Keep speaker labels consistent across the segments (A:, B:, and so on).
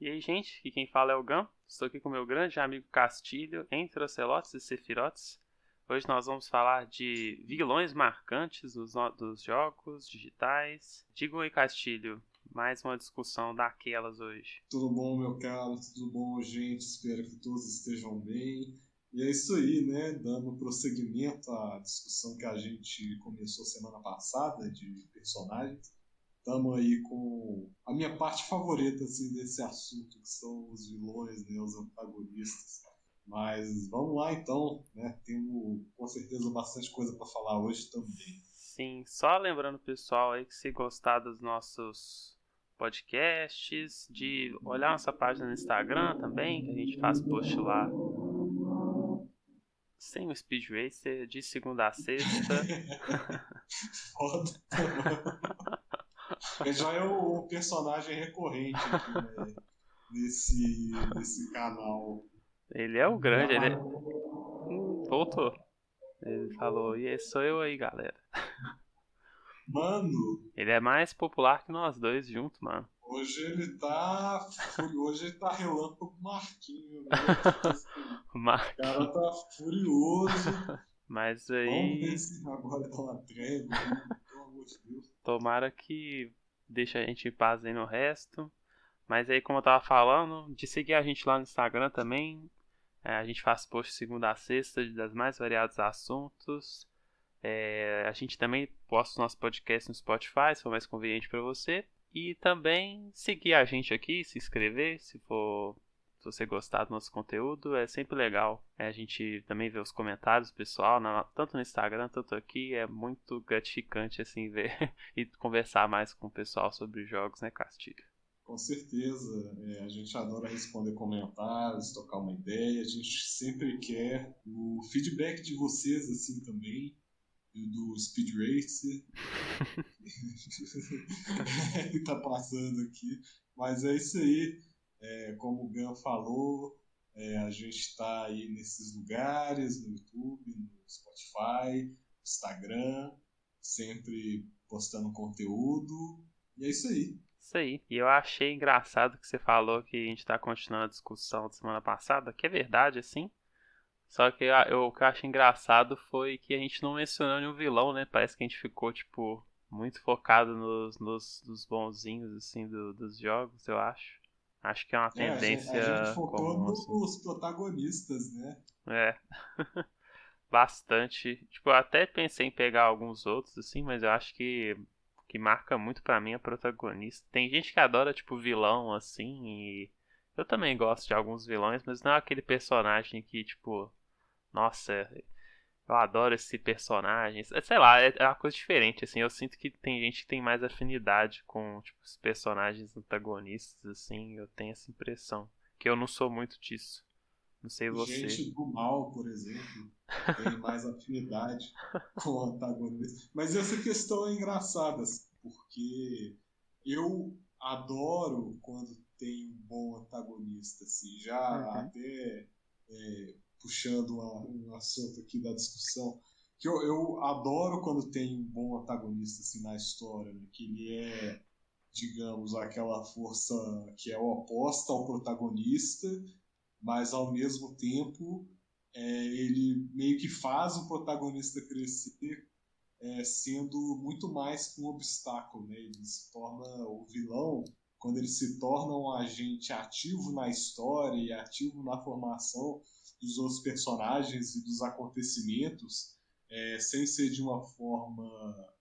A: E aí, gente, aqui quem fala é o Gam. Estou aqui com meu grande amigo Castilho, entre Ocelotes e Sefirotes. Hoje nós vamos falar de vilões marcantes dos jogos digitais. Diga aí, Castilho, mais uma discussão daquelas hoje.
B: Tudo bom, meu caro? Tudo bom, gente? Espero que todos estejam bem. E é isso aí, né? Dando prosseguimento à discussão que a gente começou semana passada de personagens. Estamos aí com a minha parte favorita assim, desse assunto, que são os vilões, né? Os antagonistas. Mas vamos lá então, né? Temos com certeza bastante coisa para falar hoje também.
A: Sim, só lembrando pessoal aí que se gostar dos nossos podcasts, de olhar nossa página no Instagram também, que a gente faz post lá sem o Speed Racer, de segunda a sexta.
B: Foda. Ele já é o personagem recorrente aqui, né? Desse canal.
A: Ele é o
B: Já
A: grande, ele
B: par...
A: é... voltou. Ele falou, e esse sou eu aí, galera.
B: Mano,
A: Ele é mais popular que nós dois juntos, mano.
B: hoje ele tá relâmpago Marquinho, né? Tipo assim, o cara
A: Marquinhos.
B: tá furioso.
A: Mas
B: Vamos ver
A: aí,
B: se agora dá uma trégua aí, pelo amor de Deus.
A: tomara que deixe a gente em paz aí no resto. Mas aí, como eu tava falando, de seguir a gente lá no Instagram também. A gente faz post segunda a sexta das mais variados assuntos. A gente também posta o nosso podcast no Spotify, se for mais conveniente para você. E também seguir a gente aqui, se inscrever, se você gostar do nosso conteúdo, é sempre legal. A gente também vê os comentários do pessoal, tanto no Instagram, tanto aqui, é muito gratificante assim ver e conversar mais com o pessoal sobre jogos, né, Castilho?
B: Com certeza, a gente adora responder comentários, trocar uma ideia. A gente sempre quer o feedback de vocês assim também, e do Speed Racer. Que tá passando aqui. Mas é isso aí. Como o Gan falou, a gente está aí nesses lugares, no YouTube, no Spotify, Instagram, sempre postando conteúdo. E é isso aí.
A: Isso aí. E eu achei engraçado que você falou que a gente tá continuando a discussão da semana passada, que é verdade, assim. Só que o que eu achei engraçado foi que a gente não mencionou nenhum vilão, né? Parece que a gente ficou, tipo, muito focado nos bonzinhos, assim, dos jogos, eu acho. Acho que é uma
B: A gente
A: tendência
B: focou
A: comum, assim.
B: nos protagonistas, né?
A: É, bastante. Tipo, eu até pensei em pegar alguns outros, assim, mas eu acho que marca muito pra mim a protagonista. Tem gente que adora, tipo, vilão, assim, e eu também gosto de alguns vilões, mas não é aquele personagem que, tipo, nossa, eu adoro esse personagem. Sei lá, é uma coisa diferente, assim. Eu sinto que tem gente que tem mais afinidade com, tipo, os personagens antagonistas, assim. Eu tenho essa impressão. Que eu não sou muito disso. Não sei você.
B: Gente do mal, por exemplo, tem mais afinidade com o antagonista. Mas essa questão é engraçada, assim, porque eu adoro quando tem um bom antagonista, assim, já
A: Uhum.
B: até puxando um assunto aqui da discussão, que eu adoro quando tem um bom antagonista assim, na história, né, que ele é, digamos, aquela força que é oposta ao protagonista, mas ao mesmo tempo ele meio que faz o protagonista crescer, sendo muito mais que um obstáculo, né? Ele se torna o vilão quando ele se torna um agente ativo na história e ativo na formação dos outros personagens e dos acontecimentos, sem ser de uma forma,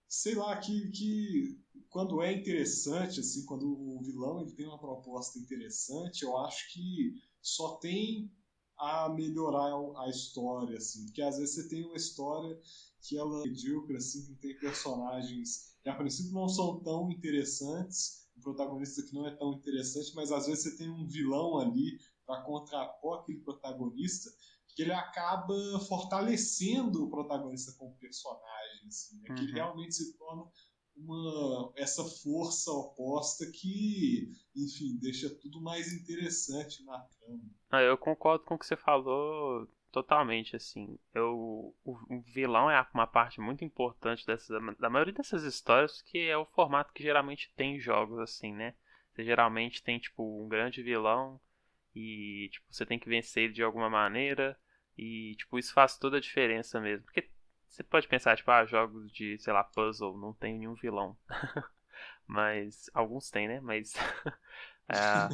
B: sei lá, que quando é interessante, assim, quando o vilão ele tem uma proposta interessante, eu acho que só tem a melhorar a história, assim, porque às vezes você tem uma história que ela é medíocre, assim, que tem personagens que a princípio não são tão interessantes, um protagonista que não é tão interessante, mas às vezes você tem um vilão ali para contrapor aquele protagonista, que ele acaba fortalecendo o protagonista como personagem, assim, né? Que ele
A: Uhum.
B: realmente se torna essa força oposta que, enfim, deixa tudo mais interessante na trama.
A: Ah, eu concordo com o que você falou totalmente, assim. O vilão é uma parte muito importante da maioria dessas histórias, que é o formato que geralmente tem em jogos, assim, né? Você geralmente tem, tipo, um grande vilão e, tipo, você tem que vencer ele de alguma maneira e, tipo, isso faz toda a diferença mesmo. Porque você pode pensar, tipo, jogos de, sei lá, puzzle, não tem nenhum vilão. Mas, alguns tem, né? Mas, é,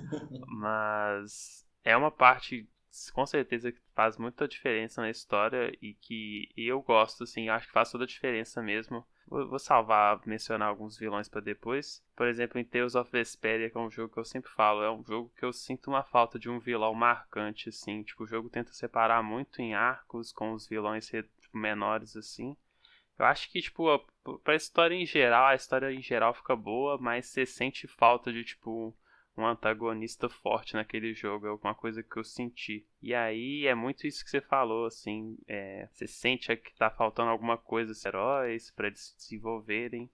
A: mas é uma parte, com certeza, que faz muita diferença na história e que eu gosto, assim, acho que faz toda a diferença mesmo. Vou salvar, mencionar alguns vilões pra depois. Por exemplo, em Tales of Vesperia, que é um jogo que eu sempre falo, é um jogo que eu sinto uma falta de um vilão marcante, assim. Tipo, o jogo tenta separar muito em arcos com os vilões tipo, menores, assim. Eu acho que, tipo, pra história em geral, a história em geral fica boa, mas você sente falta de, tipo, um antagonista forte naquele jogo. É alguma coisa que eu senti. E aí é muito isso que você falou, assim. Você sente que tá faltando alguma coisa dos heróis pra eles se desenvolverem.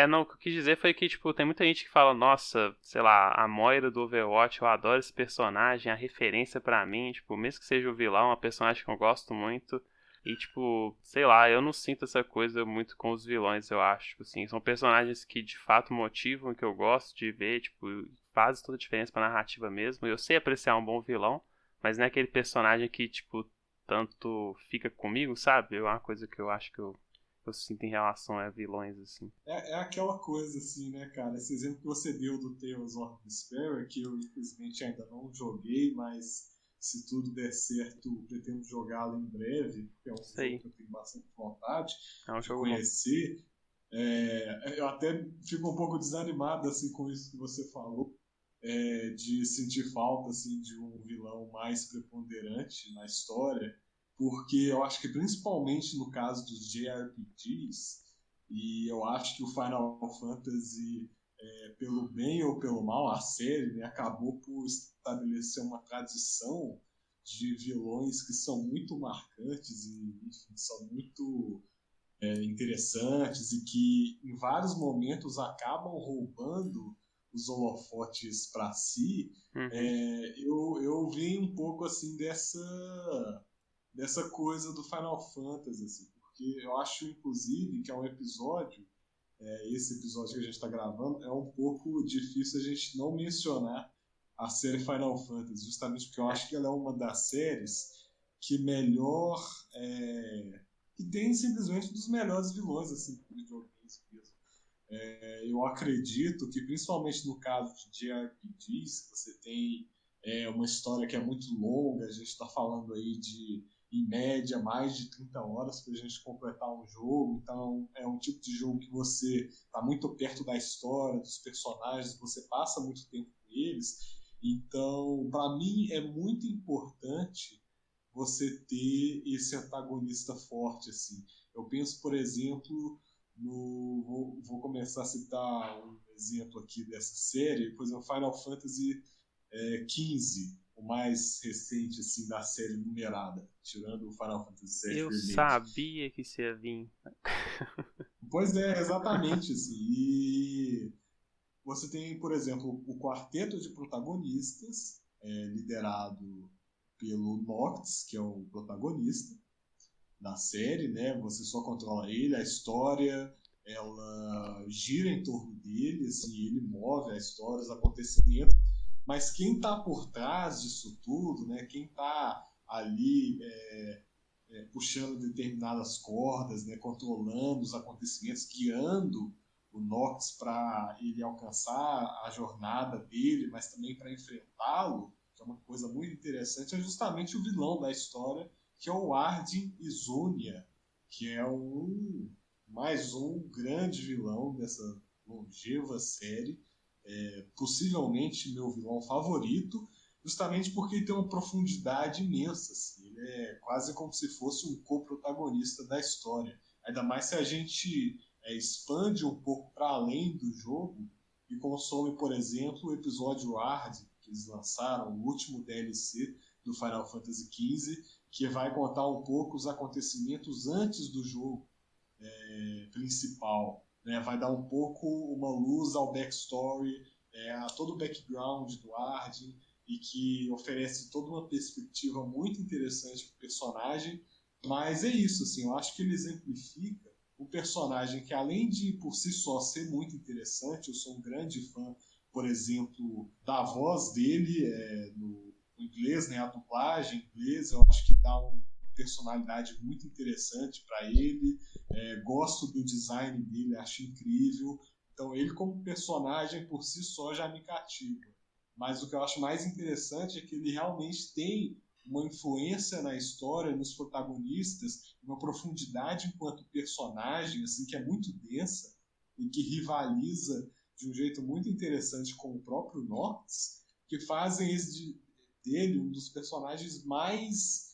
A: Não, o que eu quis dizer foi que, tipo, tem muita gente que fala, nossa, sei lá, a Moira do Overwatch, eu adoro esse personagem, a referência pra mim, tipo, mesmo que seja o vilão, é uma personagem que eu gosto muito. E, tipo, sei lá, eu não sinto essa coisa muito com os vilões, eu acho. Assim, são personagens que de fato motivam, que eu gosto de ver, tipo, fazem toda a diferença pra narrativa mesmo. Eu sei apreciar um bom vilão, mas não é aquele personagem que, tipo, tanto fica comigo, sabe? É uma coisa que eu acho que eu sinto em relação a vilões, assim.
B: É aquela coisa, assim, né, cara? Esse exemplo que você deu do Tales of Despair, que eu infelizmente ainda não joguei, mas se tudo der certo, pretendo jogá-lo em breve, porque é um
A: Isso
B: jogo
A: aí.
B: que eu tenho bastante vontade
A: É um
B: de
A: jogo bom.
B: conhecer. Eu até fico um pouco desanimado assim, com isso que você falou, de sentir falta assim, de um vilão mais preponderante na história, porque eu acho que principalmente no caso dos JRPGs, e eu acho que o Final Fantasy, pelo bem ou pelo mal, a série, né, acabou por estabelecer uma tradição de vilões que são muito marcantes e enfim, são muito interessantes e que em vários momentos acabam roubando os holofotes para si.
A: Uhum.
B: Eu vi um pouco assim dessa coisa do Final Fantasy, assim, porque eu acho inclusive que é um episódio, esse episódio que a gente está gravando, é um pouco difícil a gente não mencionar a série Final Fantasy, justamente porque eu
A: É.
B: acho que ela é uma das séries que melhor que tem simplesmente um dos melhores vilões assim de videogames mesmo. Eu acredito que principalmente no caso de JRPGs, você tem uma história que é muito longa, a gente está falando aí de em média mais de 30 horas para a gente completar um jogo, então é um tipo de jogo que você está muito perto da história, dos personagens, você passa muito tempo com eles, então para mim é muito importante você ter esse antagonista forte assim. Eu penso, por exemplo, vou começar a citar um exemplo aqui dessa série, por exemplo, Final Fantasy XV, o mais recente assim da série numerada, tirando o Final Fantasy VII
A: Eu
B: Remake.
A: sabia que isso ia vir.
B: Pois é, exatamente assim. E você tem, por exemplo, o quarteto de protagonistas, liderado pelo Noctis, que é o protagonista da série, né? Você só controla ele, a história ela gira em torno dele, assim, ele move a história, os acontecimentos, mas quem está por trás disso tudo, né? Quem está ali puxando determinadas cordas, né? Controlando os acontecimentos, guiando o Nox para ele alcançar a jornada dele, mas também para enfrentá-lo, que é uma coisa muito interessante, é justamente o vilão da história, que é o Ardyn Izunia, que é mais um grande vilão dessa longeva série, possivelmente meu vilão favorito, justamente porque ele tem uma profundidade imensa. Assim. Ele é quase como se fosse um co-protagonista da história. Ainda mais se a gente expande um pouco para além do jogo e consome, por exemplo, o episódio Hard, que eles lançaram, o último DLC do Final Fantasy XV, que vai contar um pouco os acontecimentos antes do jogo principal. Né? Vai dar um pouco uma luz ao backstory, a todo o background do Arden, e que oferece toda uma perspectiva muito interessante para o personagem. Mas é isso, assim, eu acho que ele exemplifica o personagem que, além de por si só ser muito interessante, eu sou um grande fã por exemplo, da voz dele no inglês, né, a dublagem em inglês, eu acho que dá uma personalidade muito interessante para ele. Gosto do design dele, acho incrível. Então, ele como personagem por si só já me cativa. Mas o que eu acho mais interessante é que ele realmente tem uma influência na história, nos protagonistas, uma profundidade enquanto personagem, assim, que é muito densa e que rivaliza de um jeito muito interessante com o próprio Noctis, que fazem dele um dos personagens mais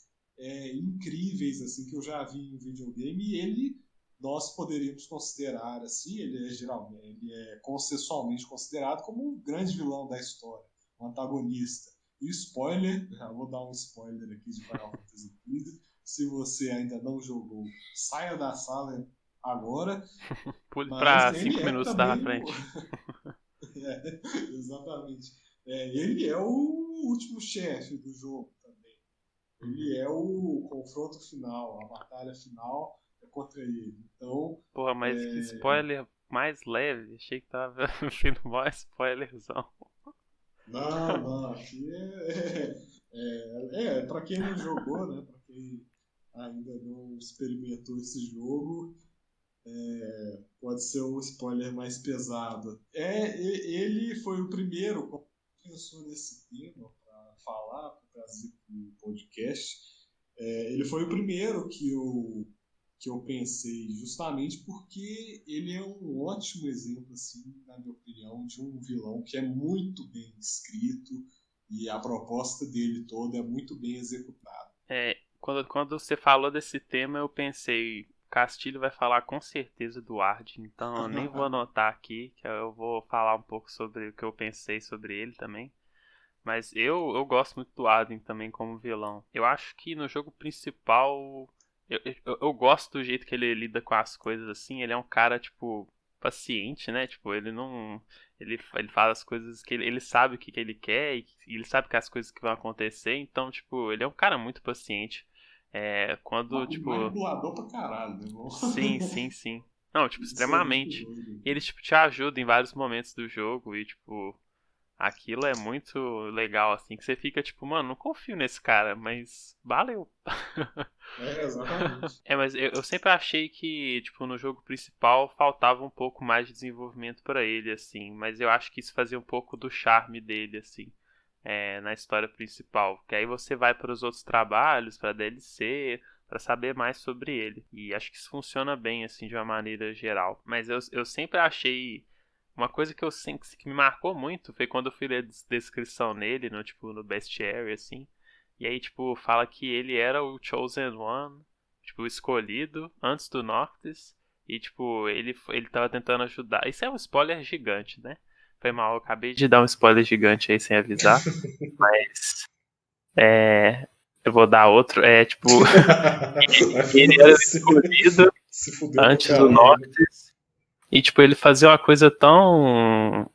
B: incríveis assim que eu já vi em videogame. E ele, nós poderíamos considerar assim, ele é consensualmente considerado como um grande vilão da história, um antagonista. E spoiler, já vou dar um spoiler aqui de Final Fantasy XV. Se você ainda não jogou, saia da sala agora.
A: Pule
B: Mas
A: pra
B: ele
A: 5
B: é
A: minutos da
B: também
A: frente.
B: exatamente. Ele é o último chefe do jogo também. Ele é o confronto final, a batalha final é contra ele. Então,
A: Porra, mas que spoiler mais leve. Achei que tava vindo mais spoilerzão.
B: não, aqui para quem não jogou, né? Para quem ainda não experimentou esse jogo, pode ser um spoiler mais pesado. Ele foi o primeiro que pensou nesse tema para falar, para trazer para o podcast. Ele foi o primeiro que eu pensei, justamente porque ele é um ótimo exemplo, assim, na minha opinião, de um vilão que é muito bem escrito e a proposta dele toda é muito bem executada.
A: Quando você falou desse tema, eu pensei, Castilho vai falar com certeza do Ard, então eu nem vou anotar aqui, que eu vou falar um pouco sobre o que eu pensei sobre ele também. Mas eu gosto muito do Arden também como vilão. Eu acho que no jogo principal. Eu gosto do jeito que ele lida com as coisas assim. Ele é um cara, tipo, paciente, né? Tipo, ele não. Ele faz as coisas que ele sabe o que ele quer e ele sabe que as coisas que vão acontecer. Então, tipo, ele é um cara muito paciente. Quando, tipo.
B: Manipulador pra caralho, né, irmão?
A: Sim, sim, sim. Não, tipo,
B: Isso é muito
A: extremamente.
B: doido.
A: E ele, tipo, te ajuda em vários momentos do jogo e, tipo. Aquilo é muito legal, assim, que você fica tipo, mano, não confio nesse cara, mas valeu.
B: Exatamente.
A: Mas eu sempre achei que, tipo, no jogo principal faltava um pouco mais de desenvolvimento pra ele, assim, mas eu acho que isso fazia um pouco do charme dele, assim, na história principal. Que aí você vai para os outros trabalhos, pra DLC, pra saber mais sobre ele. E acho que isso funciona bem, assim, de uma maneira geral. Mas eu sempre achei uma coisa que eu sempre que me marcou muito foi quando eu fui ler a descrição nele, no tipo no bestiary assim. E aí tipo fala que ele era o chosen one, tipo o escolhido antes do Noctis e tipo ele tava tentando ajudar. Isso é um spoiler gigante, né? Foi mal, eu acabei de dar um spoiler gigante aí sem avisar, mas eu vou dar outro, tipo ele era o escolhido
B: Se fudeu pra
A: antes do
B: caralho.
A: Noctis. E, tipo, ele fazia uma coisa tão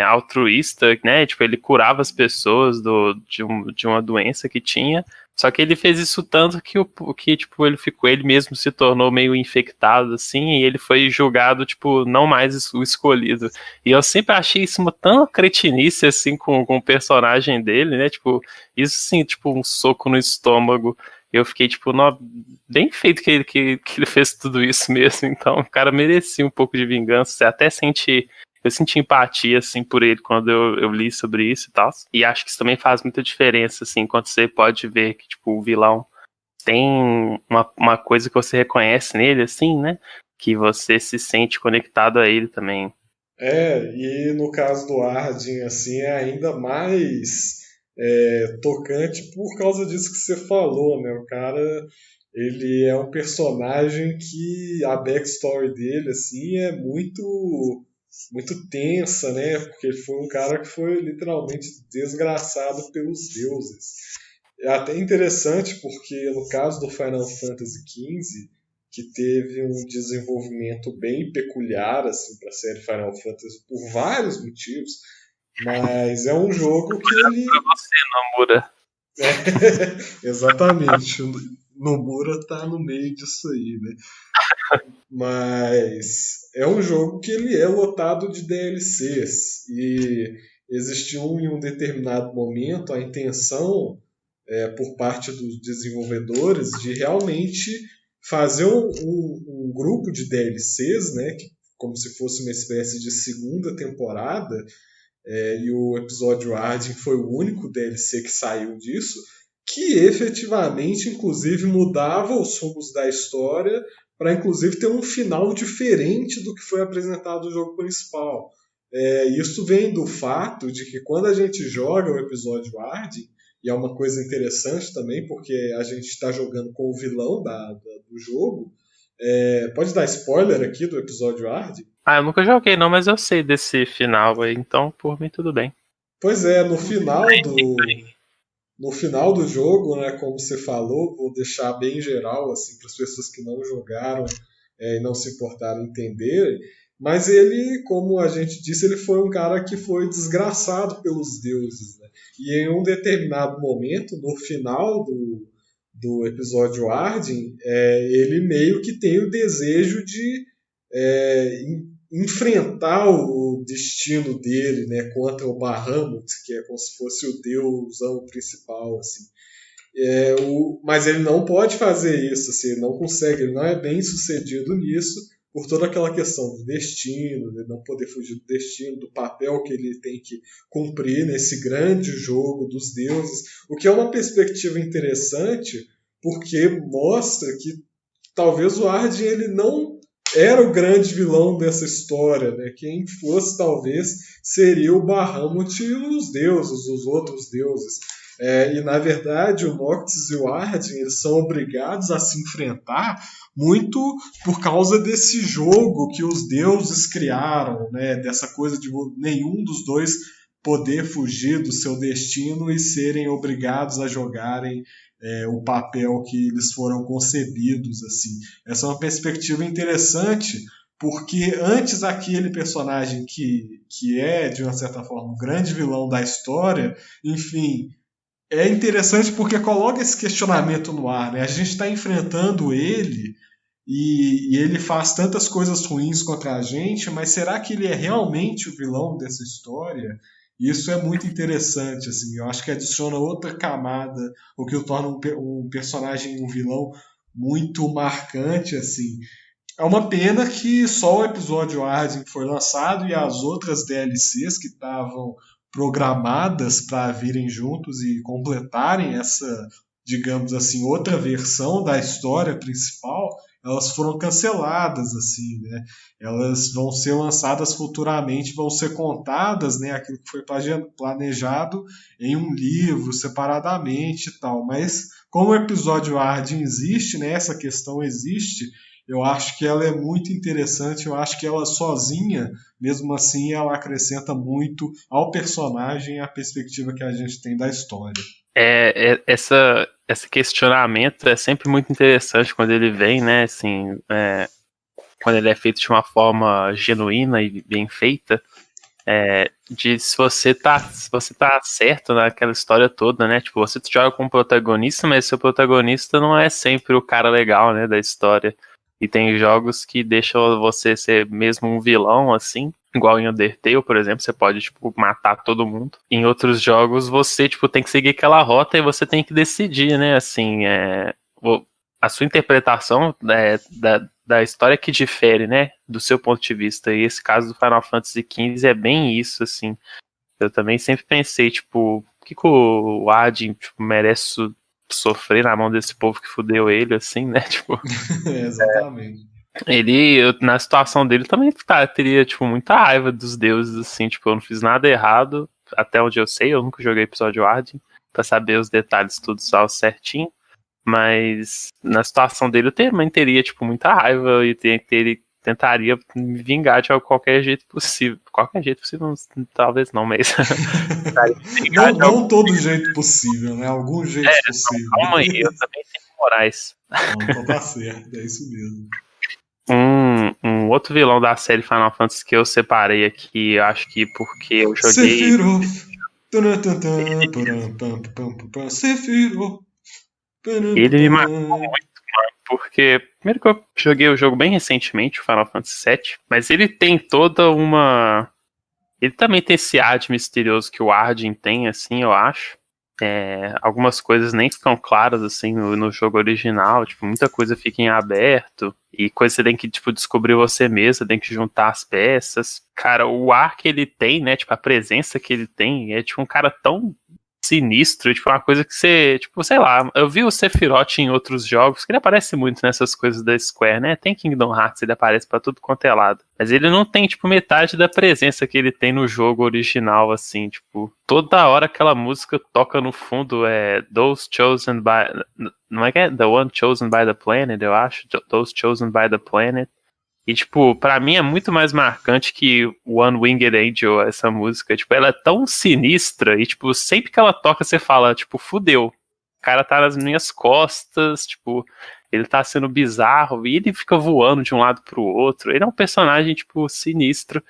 A: altruísta, né? Tipo, ele curava as pessoas de uma doença que tinha. Só que ele fez isso tanto que tipo, ele mesmo se tornou meio infectado, assim, e ele foi julgado, tipo, não mais o escolhido. E eu sempre achei isso uma tão cretinice, assim, com o personagem dele, né? Tipo, isso sim, tipo, um soco no estômago. Eu fiquei, tipo, bem feito que ele fez tudo isso mesmo. Então, o cara merecia um pouco de vingança. Você até eu senti empatia, assim, por ele quando eu li sobre isso e tal. E acho que isso também faz muita diferença, assim, quando você pode ver que, tipo, o vilão tem uma coisa que você reconhece nele, assim, né? Que você se sente conectado a ele também.
B: E no caso do Arden, assim, é ainda mais tocante por causa disso que você falou, né? O cara, ele é um personagem que a backstory dele, assim, é muito tensa, né? Porque ele foi um cara que foi literalmente desgraçado pelos deuses. É até interessante porque no caso do Final Fantasy XV, que teve um desenvolvimento bem peculiar assim para a série Final Fantasy por vários motivos, mas é um jogo que
A: Pra
B: ele
A: você, Nomura.
B: exatamente, o Nomura tá no meio disso aí, né? Mas é um jogo que ele é lotado de DLCs e existiu em um determinado momento a intenção por parte dos desenvolvedores de realmente fazer um grupo de DLCs, né, como se fosse uma espécie de segunda temporada, e o episódio Arden foi o único DLC que saiu disso, que efetivamente, inclusive, mudava os rumos da história para, inclusive, ter um final diferente do que foi apresentado no jogo principal. Isso vem do fato de que quando a gente joga o episódio Arden, e é uma coisa interessante também, porque a gente está jogando com o vilão do jogo. Pode dar spoiler aqui do episódio Arden?
A: Eu nunca joguei não, mas eu sei desse final aí, então por mim tudo bem.
B: Pois é, no final do jogo, né, como você falou, vou deixar bem geral assim, para as pessoas que não jogaram e não se importaram entender, mas ele, como a gente disse, ele foi um cara que foi desgraçado pelos deuses. Né? E em um determinado momento, no final do episódio Arden, ele meio que tem o desejo de enfrentar o destino dele, né, contra o Bahamut, que é como se fosse o deusão principal, assim. Mas ele não pode fazer isso, assim, ele não consegue, ele não é bem sucedido nisso, por toda aquela questão do destino, de não poder fugir do destino, do papel que ele tem que cumprir nesse grande jogo dos deuses, o que é uma perspectiva interessante, porque mostra que talvez o Arden ele não era o grande vilão dessa história, né? Quem fosse talvez seria o Bahamut e os deuses, os outros deuses. E na verdade o Noctis e o Arden eles são obrigados a se enfrentar muito por causa desse jogo que os deuses criaram, né? Dessa coisa de nenhum dos dois poder fugir do seu destino e serem obrigados a jogarem o papel que eles foram concebidos. Assim. Essa é uma perspectiva interessante, porque antes aquele personagem que é, de uma certa forma, o grande vilão da história, enfim, é interessante porque coloca esse questionamento no ar. Né? A gente está enfrentando ele e ele faz tantas coisas ruins contra a gente, mas será que ele é realmente o vilão dessa história? Isso é muito interessante, assim. Eu acho que adiciona outra camada, o que o torna um personagem, um vilão muito marcante, assim. É uma pena que só o episódio Arden foi lançado e as outras DLCs que estavam programadas para virem juntos e completarem essa, digamos assim, outra versão da história principal, elas foram canceladas, assim, né? Elas vão ser lançadas futuramente, vão ser contadas, né? Aquilo que foi planejado em um livro, separadamente e tal. Mas como o episódio Arden existe, né? Essa questão existe, eu acho que ela é muito interessante, eu acho que ela sozinha, mesmo assim, ela acrescenta muito ao personagem e à perspectiva que a gente tem da história.
A: Esse questionamento é sempre muito interessante quando ele vem, né, assim, quando ele é feito de uma forma genuína e bem feita, de se você tá certo naquela história toda, né, tipo, você joga com o protagonista, mas seu protagonista não é sempre o cara legal, né, da história. E tem jogos que deixam você ser mesmo um vilão, assim, igual em Undertale, por exemplo, você pode, tipo, matar todo mundo. Em outros jogos, você, tipo, tem que seguir aquela rota e você tem que decidir, né, assim, a sua interpretação da história que difere, né, do seu ponto de vista. E esse caso do Final Fantasy XV é bem isso, assim. Eu também sempre pensei, tipo, por que o Arden, tipo, merece sofrer na mão desse povo que fudeu ele, assim, né, tipo...
B: Exatamente.
A: Na situação dele, também teria, tipo, muita raiva dos deuses, assim, tipo, eu não fiz nada errado, até onde eu sei, eu nunca joguei episódio Arden, pra saber os detalhes tudo só certinho, mas na situação dele eu também teria, tipo, muita raiva e tentaria me vingar de qualquer jeito possível. Qualquer jeito possível, talvez não, mas...
B: não todo jeito possível, né? Algum jeito possível.
A: Não, calma aí, eu também tenho morais.
B: Não, então tá certo, é isso mesmo.
A: Um outro vilão da série Final Fantasy que eu separei aqui, acho que porque eu joguei...
B: Sephiroth.
A: Ele me marcou muito, porque primeiro que eu joguei o jogo bem recentemente, o Final Fantasy VII, mas ele tem toda uma... Ele também tem esse ar de misterioso que o Arden tem, assim, eu acho. Algumas coisas nem ficam claras, assim, no jogo original. Tipo, muita coisa fica em aberto. E coisa você tem que, tipo, descobrir você mesmo, tem que juntar as peças. Cara, o ar que ele tem, né? Tipo, a presença que ele tem é, tipo, um cara tão sinistro, tipo, uma coisa que você, tipo, sei lá, eu vi o Sephiroth em outros jogos, que ele aparece muito nessas coisas da Square, né? Tem Kingdom Hearts, ele aparece pra tudo quanto é lado. Mas ele não tem, tipo, metade da presença que ele tem no jogo original, assim, tipo, toda hora aquela música toca no fundo, Those Chosen by... Não é que é? The One Chosen by the Planet, eu acho. Those Chosen by the Planet. E, tipo, pra mim é muito mais marcante que One Winged Angel, essa música. Tipo, ela é tão sinistra e, tipo, sempre que ela toca, você fala, tipo, fudeu. O cara tá nas minhas costas, tipo, ele tá sendo bizarro e ele fica voando de um lado pro outro. Ele é um personagem, tipo, sinistro.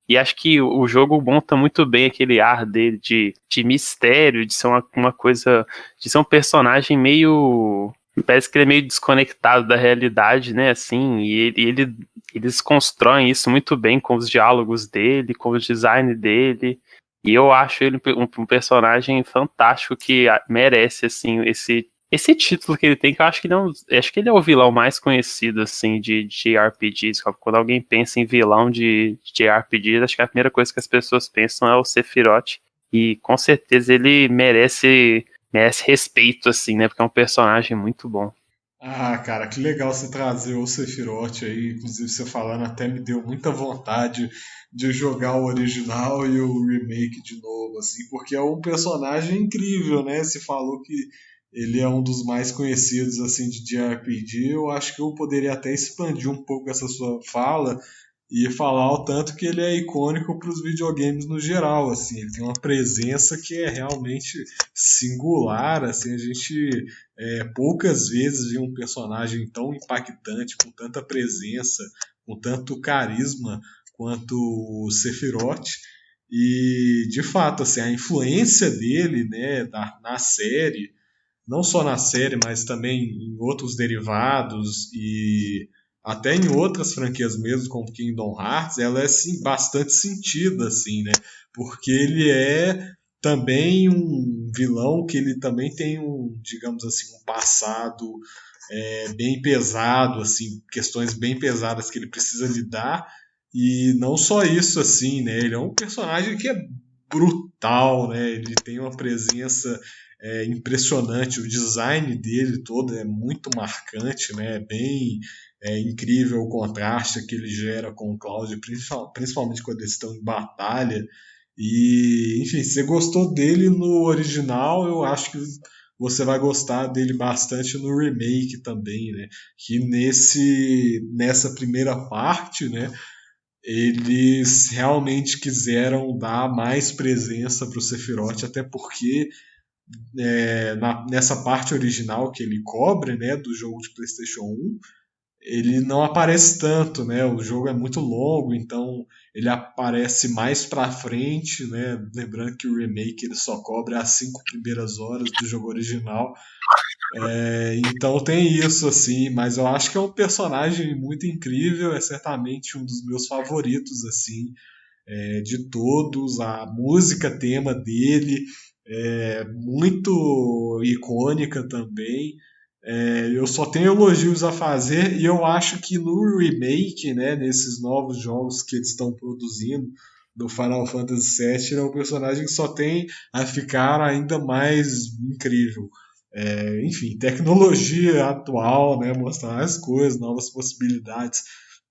A: E acho que o jogo monta muito bem aquele ar dele de mistério, de ser uma coisa. De ser um personagem meio. Parece que ele é meio desconectado da realidade, né? Assim, eles constroem isso muito bem com os diálogos dele, com o design dele. E eu acho ele um personagem fantástico que merece, assim, esse título que ele tem, que eu acho que acho que ele é o vilão mais conhecido, assim, de RPGs. Quando alguém pensa em vilão de RPGs, acho que a primeira coisa que as pessoas pensam é o Sephiroth. E com certeza ele merece respeito, assim, né? Porque é um personagem muito bom.
B: Ah, cara, que legal você trazer o Sephiroth aí. Inclusive, você falando até me deu muita vontade de jogar o original e o remake de novo, assim, porque é um personagem incrível, né? Você falou que ele é um dos mais conhecidos, assim, de JRPG. Eu acho que eu poderia até expandir um pouco essa sua fala e falar o tanto que ele é icônico para os videogames no geral, assim, ele tem uma presença que é realmente singular, assim, a gente poucas vezes viu um personagem tão impactante, com tanta presença, com tanto carisma quanto o Sephiroth. E de fato, assim, a influência dele, né, na série, não só na série, mas também em outros derivados e até em outras franquias mesmo, como Kingdom Hearts, ela é sim, bastante sentida, assim, né? Porque ele é também um vilão que ele também tem um, digamos assim, um passado bem pesado, assim, questões bem pesadas que ele precisa lidar. E não só isso, assim, né? Ele é um personagem que é brutal, né? Ele tem uma presença impressionante, o design dele todo é muito marcante, né? É bem incrível o contraste que ele gera com o Cloud, principalmente quando eles estão em batalha. E, enfim, se você gostou dele no original, eu acho que você vai gostar dele bastante no remake também, né? Que nessa primeira parte, né? Eles realmente quiseram dar mais presença para o Sephiroth, até porque nessa parte original que ele cobre, né, do jogo de PlayStation 1, ele não aparece tanto, né? O jogo é muito longo, então ele aparece mais pra frente, né? Lembrando que o remake ele só cobre as 5 primeiras horas do jogo original. Então tem isso, assim, mas eu acho que é um personagem muito incrível, é certamente um dos meus favoritos, assim, de todos. A música tema dele é muito icônica também. Eu só tenho elogios a fazer e eu acho que no remake, né, nesses novos jogos que eles estão produzindo do Final Fantasy VII, ele é um personagem que só tem a ficar ainda mais incrível. Enfim, tecnologia atual, né, mostrar as coisas, novas possibilidades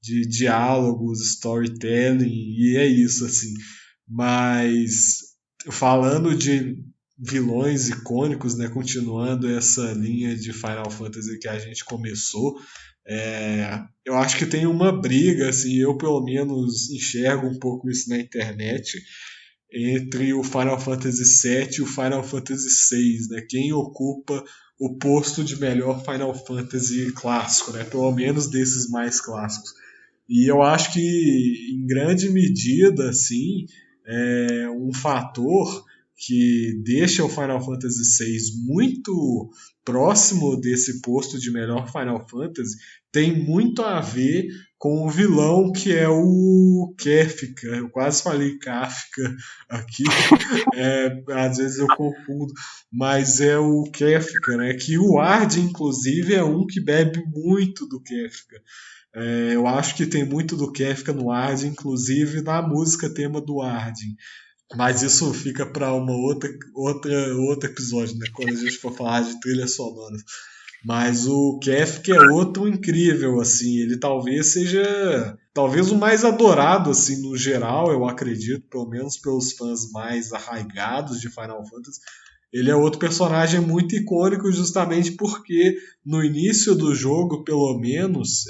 B: de diálogos, storytelling, e é isso, assim. Mas falando de vilões icônicos, né, continuando essa linha de Final Fantasy que a gente começou, eu acho que tem uma briga, assim, eu pelo menos enxergo um pouco isso na internet, entre o Final Fantasy VII e o Final Fantasy VI, né? Quem ocupa o posto de melhor Final Fantasy clássico, né? Pelo menos desses mais clássicos. E eu acho que, em grande medida, assim, um fator que deixa o Final Fantasy VI muito próximo desse posto de melhor Final Fantasy, tem muito a ver com o vilão que é o Kefka. Eu quase falei Kafka aqui, às vezes eu confundo, mas é o Kefka, né? Que o Ard, inclusive, é um que bebe muito do Kefka. Eu acho que tem muito do Kefka no Ard, inclusive na música tema do Ard. Mas isso fica para uma outro episódio, né? Quando a gente for falar de trilhas sonoras. Mas o Kefka é outro incrível, assim. Ele talvez seja o mais adorado, assim, no geral, eu acredito, pelo menos pelos fãs mais arraigados de Final Fantasy. Ele é outro personagem muito icônico, justamente porque no início do jogo, pelo menos,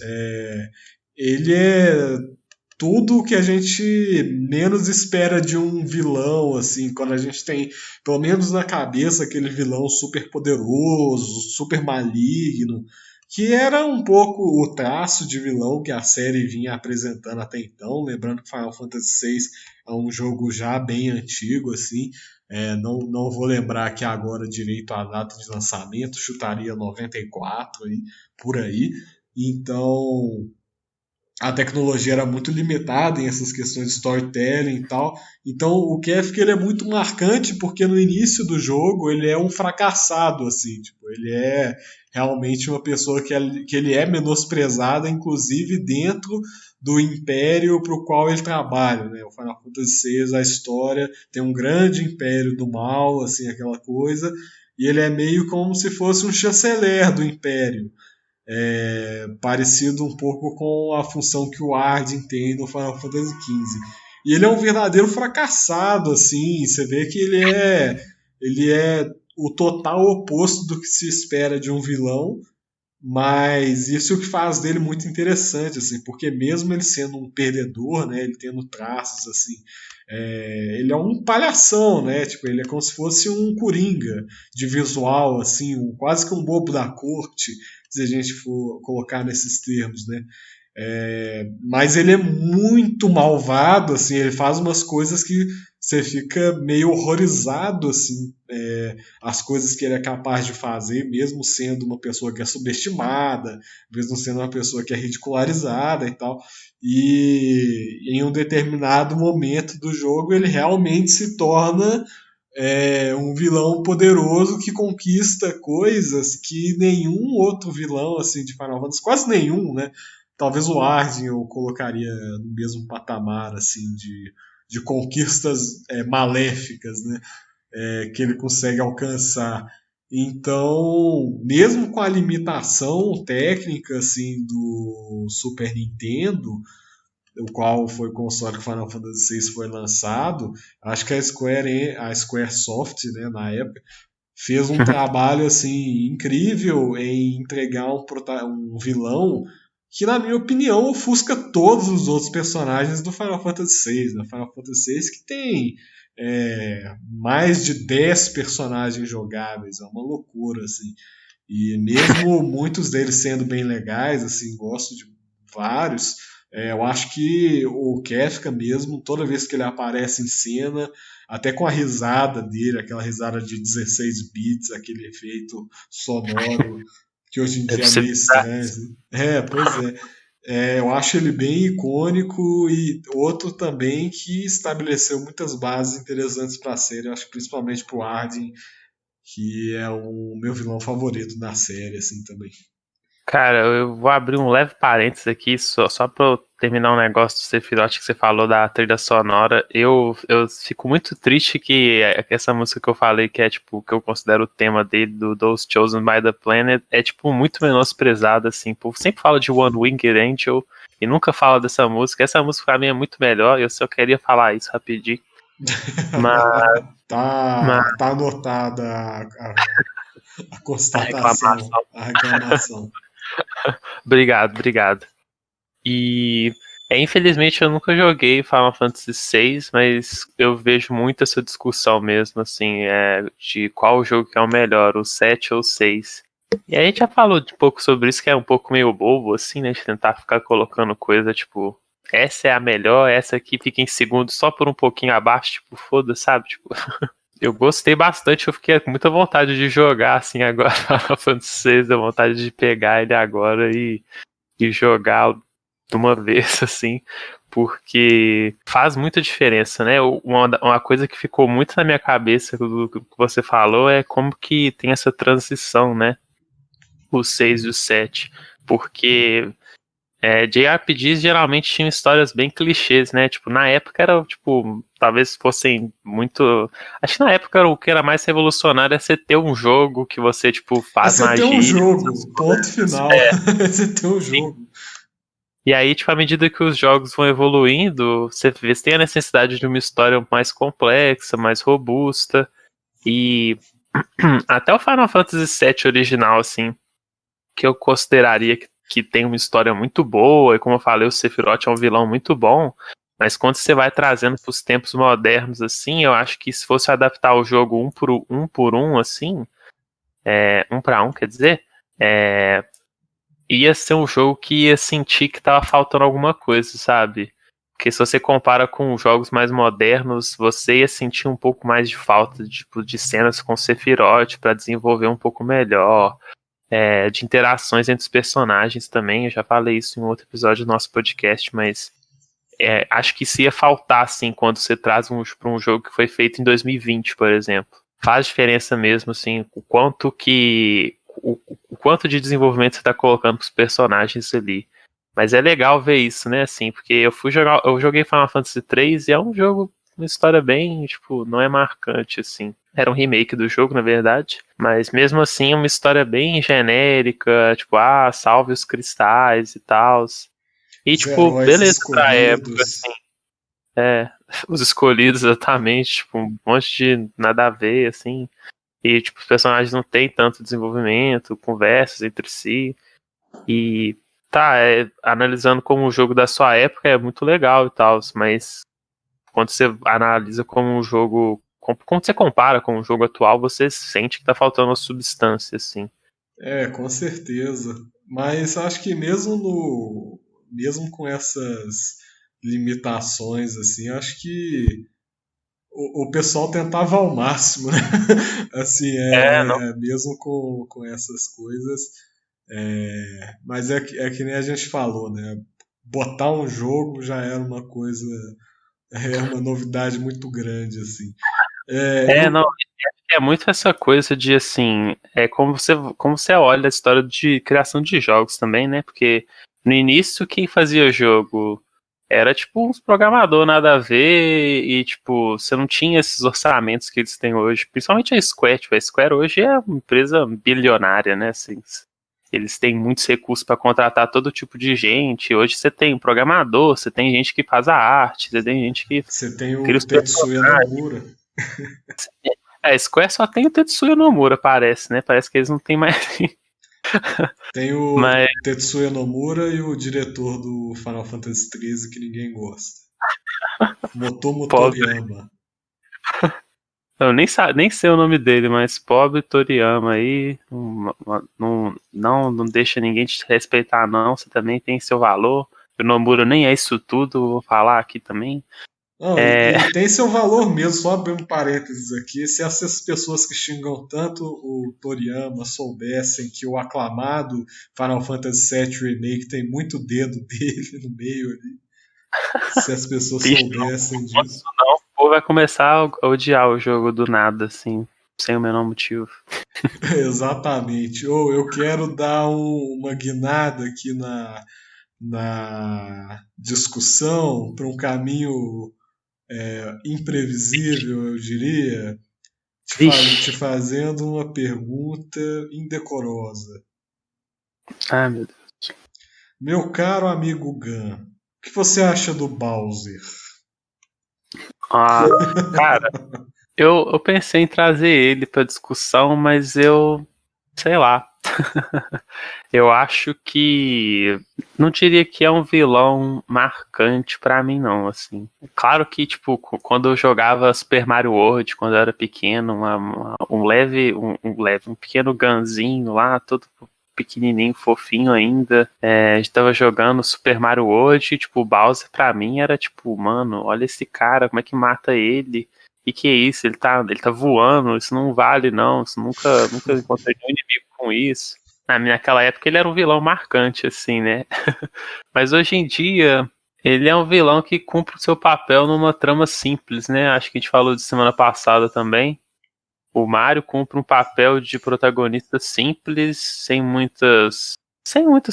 B: ele é tudo o que a gente menos espera de um vilão, assim, quando a gente tem, pelo menos na cabeça, aquele vilão super poderoso, super maligno, que era um pouco o traço de vilão que a série vinha apresentando até então, lembrando que Final Fantasy VI é um jogo já bem antigo, assim, não vou lembrar aqui agora direito a data de lançamento, chutaria 94 aí, por aí, então a tecnologia era muito limitada em essas questões de storytelling e tal. Então o Kefka ele é muito marcante porque no início do jogo ele é um fracassado, assim, tipo, ele é realmente uma pessoa que ele é menosprezada, inclusive dentro do império para o qual ele trabalha, né? O Final Fantasy VI, a história tem um grande império do mal, assim, aquela coisa, e ele é meio como se fosse um chanceler do império, parecido um pouco com a função que o Arden tem no Final Fantasy XV. E ele é um verdadeiro fracassado, assim, você vê que ele é o total oposto do que se espera de um vilão, mas isso é o que faz dele muito interessante, assim, porque mesmo ele sendo um perdedor, né, ele tendo traços assim, ele é um palhação, né? Tipo, ele é como se fosse um coringa de visual, assim, quase que um bobo da corte, se a gente for colocar nesses termos, né? Mas ele é muito malvado, assim, ele faz umas coisas que você fica meio horrorizado, assim, as coisas que ele é capaz de fazer, mesmo sendo uma pessoa que é subestimada, mesmo sendo uma pessoa que é ridicularizada e tal. E em um determinado momento do jogo ele realmente se torna um vilão poderoso que conquista coisas que nenhum outro vilão assim de Final Fantasy, quase nenhum, né? Talvez o Arden eu colocaria no mesmo patamar assim de conquistas maléficas, né? Que ele consegue alcançar. Então, mesmo com a limitação técnica assim do Super Nintendo, o qual foi o console que o Final Fantasy VI foi lançado, acho que a Squaresoft, né, na época, fez um trabalho assim incrível em entregar um vilão que, na minha opinião, ofusca todos os outros personagens do Final Fantasy VI. Né? Final Fantasy VI que tem mais de 10 personagens jogáveis, é uma loucura, assim. E mesmo muitos deles sendo bem legais, assim, gosto de vários, eu acho que o Kefka mesmo, toda vez que ele aparece em cena, até com a risada dele, aquela risada de 16 bits, aquele efeito sonoro que hoje em dia
A: Deve
B: é
A: ser
B: meio estranho. Assim. Pois é. Eu acho ele bem icônico e outro também que estabeleceu muitas bases interessantes para a série, eu acho que principalmente para o Arden, que é o meu vilão favorito da série, assim, também.
A: Cara, eu vou abrir um leve parênteses aqui, só pra eu terminar um negócio do Sephiroth que você falou da trilha sonora. Eu fico muito triste que essa música que eu falei, que é tipo, que eu considero o tema dele, do Those Chosen by the Planet, é tipo muito menosprezada, assim. O povo sempre fala de One Winged Angel e nunca fala dessa música. Essa música pra mim é muito melhor, eu só queria falar isso rapidinho. Mas,
B: Tá anotada a
A: a
B: constatação,
A: reclamação.
B: a reclamação.
A: Obrigado. E infelizmente eu nunca joguei Final Fantasy VI, mas eu vejo muito essa discussão mesmo, assim, de qual jogo que é o melhor, o 7 ou o 6. E a gente já falou um pouco sobre isso, que é um pouco meio bobo, assim, né? De tentar ficar colocando coisa, tipo, essa é a melhor, essa aqui fica em segundo só por um pouquinho abaixo, tipo, foda, sabe? Tipo, Eu gostei bastante, eu fiquei com muita vontade de jogar assim agora Final Fantasy VI, deu vontade de pegar ele agora e jogar de uma vez, assim, porque faz muita diferença, né? Uma coisa que ficou muito na minha cabeça do que você falou é como que tem essa transição, né? O 6 e o 7, porque JRPGs geralmente tinham histórias bem clichês, né? Tipo, na época era, tipo, talvez fossem muito. Acho que na época o que era mais revolucionário é você ter um jogo que você, tipo,
B: É
A: faz
B: você ter um
A: magia,
B: jogo,
A: essas
B: ponto
A: coisas.
B: final. É você ter um jogo.
A: E aí, tipo, à medida que os jogos vão evoluindo, você vê, você tem a necessidade de uma história mais complexa, mais robusta. E até o Final Fantasy VII original, assim, que eu consideraria que tem uma história muito boa, e como eu falei, o Sephiroth é um vilão muito bom, mas quando você vai trazendo para os tempos modernos, assim, eu acho que se fosse adaptar o jogo por um assim, um para um, quer dizer, é, ia ser um jogo que ia sentir que tava faltando alguma coisa, sabe? Porque se você compara com jogos mais modernos, você ia sentir um pouco mais de falta, tipo, de cenas com Sephiroth para desenvolver um pouco melhor, de interações entre os personagens também. Eu já falei isso em outro episódio do nosso podcast, mas acho que isso ia faltar, assim, quando você traz para um jogo que foi feito em 2020, por exemplo. Faz diferença mesmo, assim, o quanto de desenvolvimento você está colocando para os personagens ali. Mas é legal ver isso, né, assim, porque eu joguei Final Fantasy 3 e é um jogo, uma história bem, tipo, não é marcante, assim. Era um remake do jogo, na verdade, mas mesmo assim é uma história bem genérica, tipo, salve os cristais e tal. E,
B: Os
A: tipo,
B: heróis
A: beleza pra época,
B: escolhidos.
A: assim, os escolhidos exatamente, tipo, um monte de nada a ver, assim, e, tipo, os personagens não têm tanto desenvolvimento, conversas entre si, e tá, analisando como o jogo da sua época é muito legal e tal, mas quando você analisa como um jogo, quando você compara com o jogo atual, você sente que tá faltando uma substância, assim.
B: É, com certeza. Mas acho que mesmo no, mesmo com essas limitações assim, acho que o pessoal tentava ao máximo, né? Assim,
A: Não,
B: mesmo com essas coisas. Mas é que nem a gente falou, né? Botar um jogo já era uma coisa, é uma novidade muito grande, assim.
A: não,
B: Eu,
A: é muito essa coisa de assim, como você olha a história de criação de jogos também, né? Porque no início quem fazia jogo era tipo uns programador nada a ver e tipo, você não tinha esses orçamentos que eles têm hoje, principalmente a Square, tipo, a Square hoje é uma empresa bilionária, né, assim. Eles têm muitos recursos para contratar todo tipo de gente. Hoje você tem programador, você tem gente que faz a arte, você tem gente que
B: você tem
A: cria
B: o
A: os
B: Tetsuya
A: personagens.
B: Nomura.
A: A Square só tem o Tetsuya Nomura, parece, né? Parece que eles não têm mais.
B: Tem o
A: Mas,
B: Tetsuya Nomura e o diretor do Final Fantasy XIII que ninguém gosta. Motomo
A: pobre.
B: Toriyama.
A: Eu nem sei o nome dele, mas pobre Toriyama aí. Não deixa ninguém te respeitar, não. Você também tem seu valor. O Nomura nem é isso tudo, vou falar aqui também.
B: Não,
A: É,
B: e tem seu valor mesmo, só abrindo parênteses aqui, se essas pessoas que xingam tanto o Toriyama soubessem que o aclamado Final Fantasy VII Remake tem muito dedo dele no meio ali, se as pessoas
A: Vixe,
B: soubessem
A: nossa,
B: disso.
A: não. O povo vai começar a odiar o jogo do nada, assim, sem o menor motivo.
B: Exatamente. Ou eu quero dar uma guinada aqui na discussão para um caminho imprevisível, eu diria, te
A: Vixe.
B: fazendo uma pergunta indecorosa.
A: Ai, meu Deus.
B: Meu caro amigo Gun, o que você acha do Bowser?
A: Ah, cara, eu pensei em trazer ele pra discussão, mas sei lá. Eu acho que não diria que é um vilão marcante pra mim não, assim. Claro que tipo quando eu jogava Super Mario World, quando eu era pequeno, um pequeno Gunzinho lá, todo pequenininho, fofinho ainda. A gente tava jogando Super Mario World e tipo o Bowser pra mim era tipo, mano, olha esse cara, como é que mata ele? que é isso? Ele tá voando, isso não vale não, isso nunca encontrei nenhum inimigo com isso. Naquela época ele era um vilão marcante, assim, né? Mas hoje em dia, ele é um vilão que cumpre o seu papel numa trama simples, né? Acho que a gente falou de semana passada também. O Mario cumpre um papel de protagonista simples, sem muitas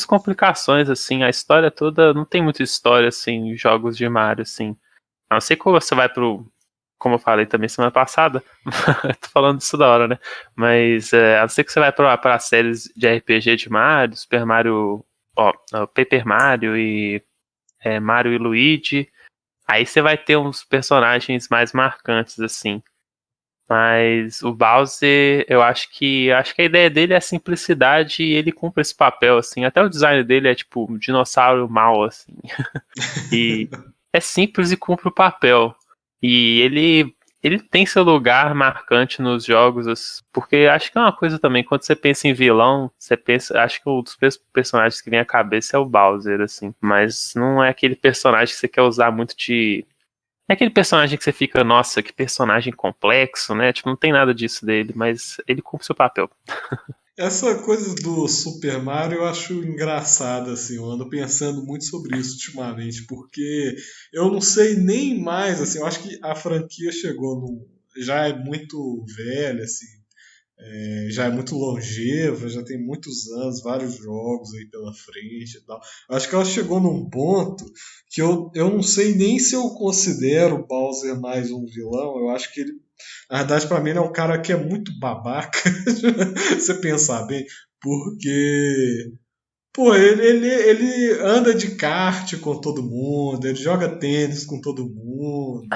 A: complicações, assim. A história toda, não tem muita história, assim, em jogos de Mario, assim. A não ser que você vai como eu falei também semana passada, tô falando disso da hora, né? Mas a não ser que você vai para séries de RPG de Mario, Super Mario, ó, Paper Mario e Mario e Luigi, aí você vai ter uns personagens mais marcantes, assim. Mas o Bowser, eu acho que a ideia dele é a simplicidade e ele cumpre esse papel, assim. Até o design dele é tipo um dinossauro mau, assim. E é simples e cumpre o papel. E ele tem seu lugar marcante nos jogos, porque acho que é uma coisa também, quando você pensa em vilão, você pensa, acho que um dos personagens que vem à cabeça é o Bowser, assim. Mas não é aquele personagem que você quer usar muito de. É aquele personagem que você fica, nossa, que personagem complexo, né? Tipo, não tem nada disso dele, mas ele cumpre seu papel.
B: Essa coisa do Super Mario eu acho engraçada, assim, eu ando pensando muito sobre isso ultimamente, porque eu não sei nem mais, assim, eu acho que a franquia chegou no. Já é muito velha, assim, já é muito longeva, já tem muitos anos, vários jogos aí pela frente e tal. Eu acho que ela chegou num ponto que eu não sei nem se eu considero o Bowser mais um vilão, eu acho que ele na verdade, pra mim, ele é um cara que é muito babaca, se você pensar bem, porque, pô, ele anda de kart com todo mundo, ele joga tênis com todo mundo,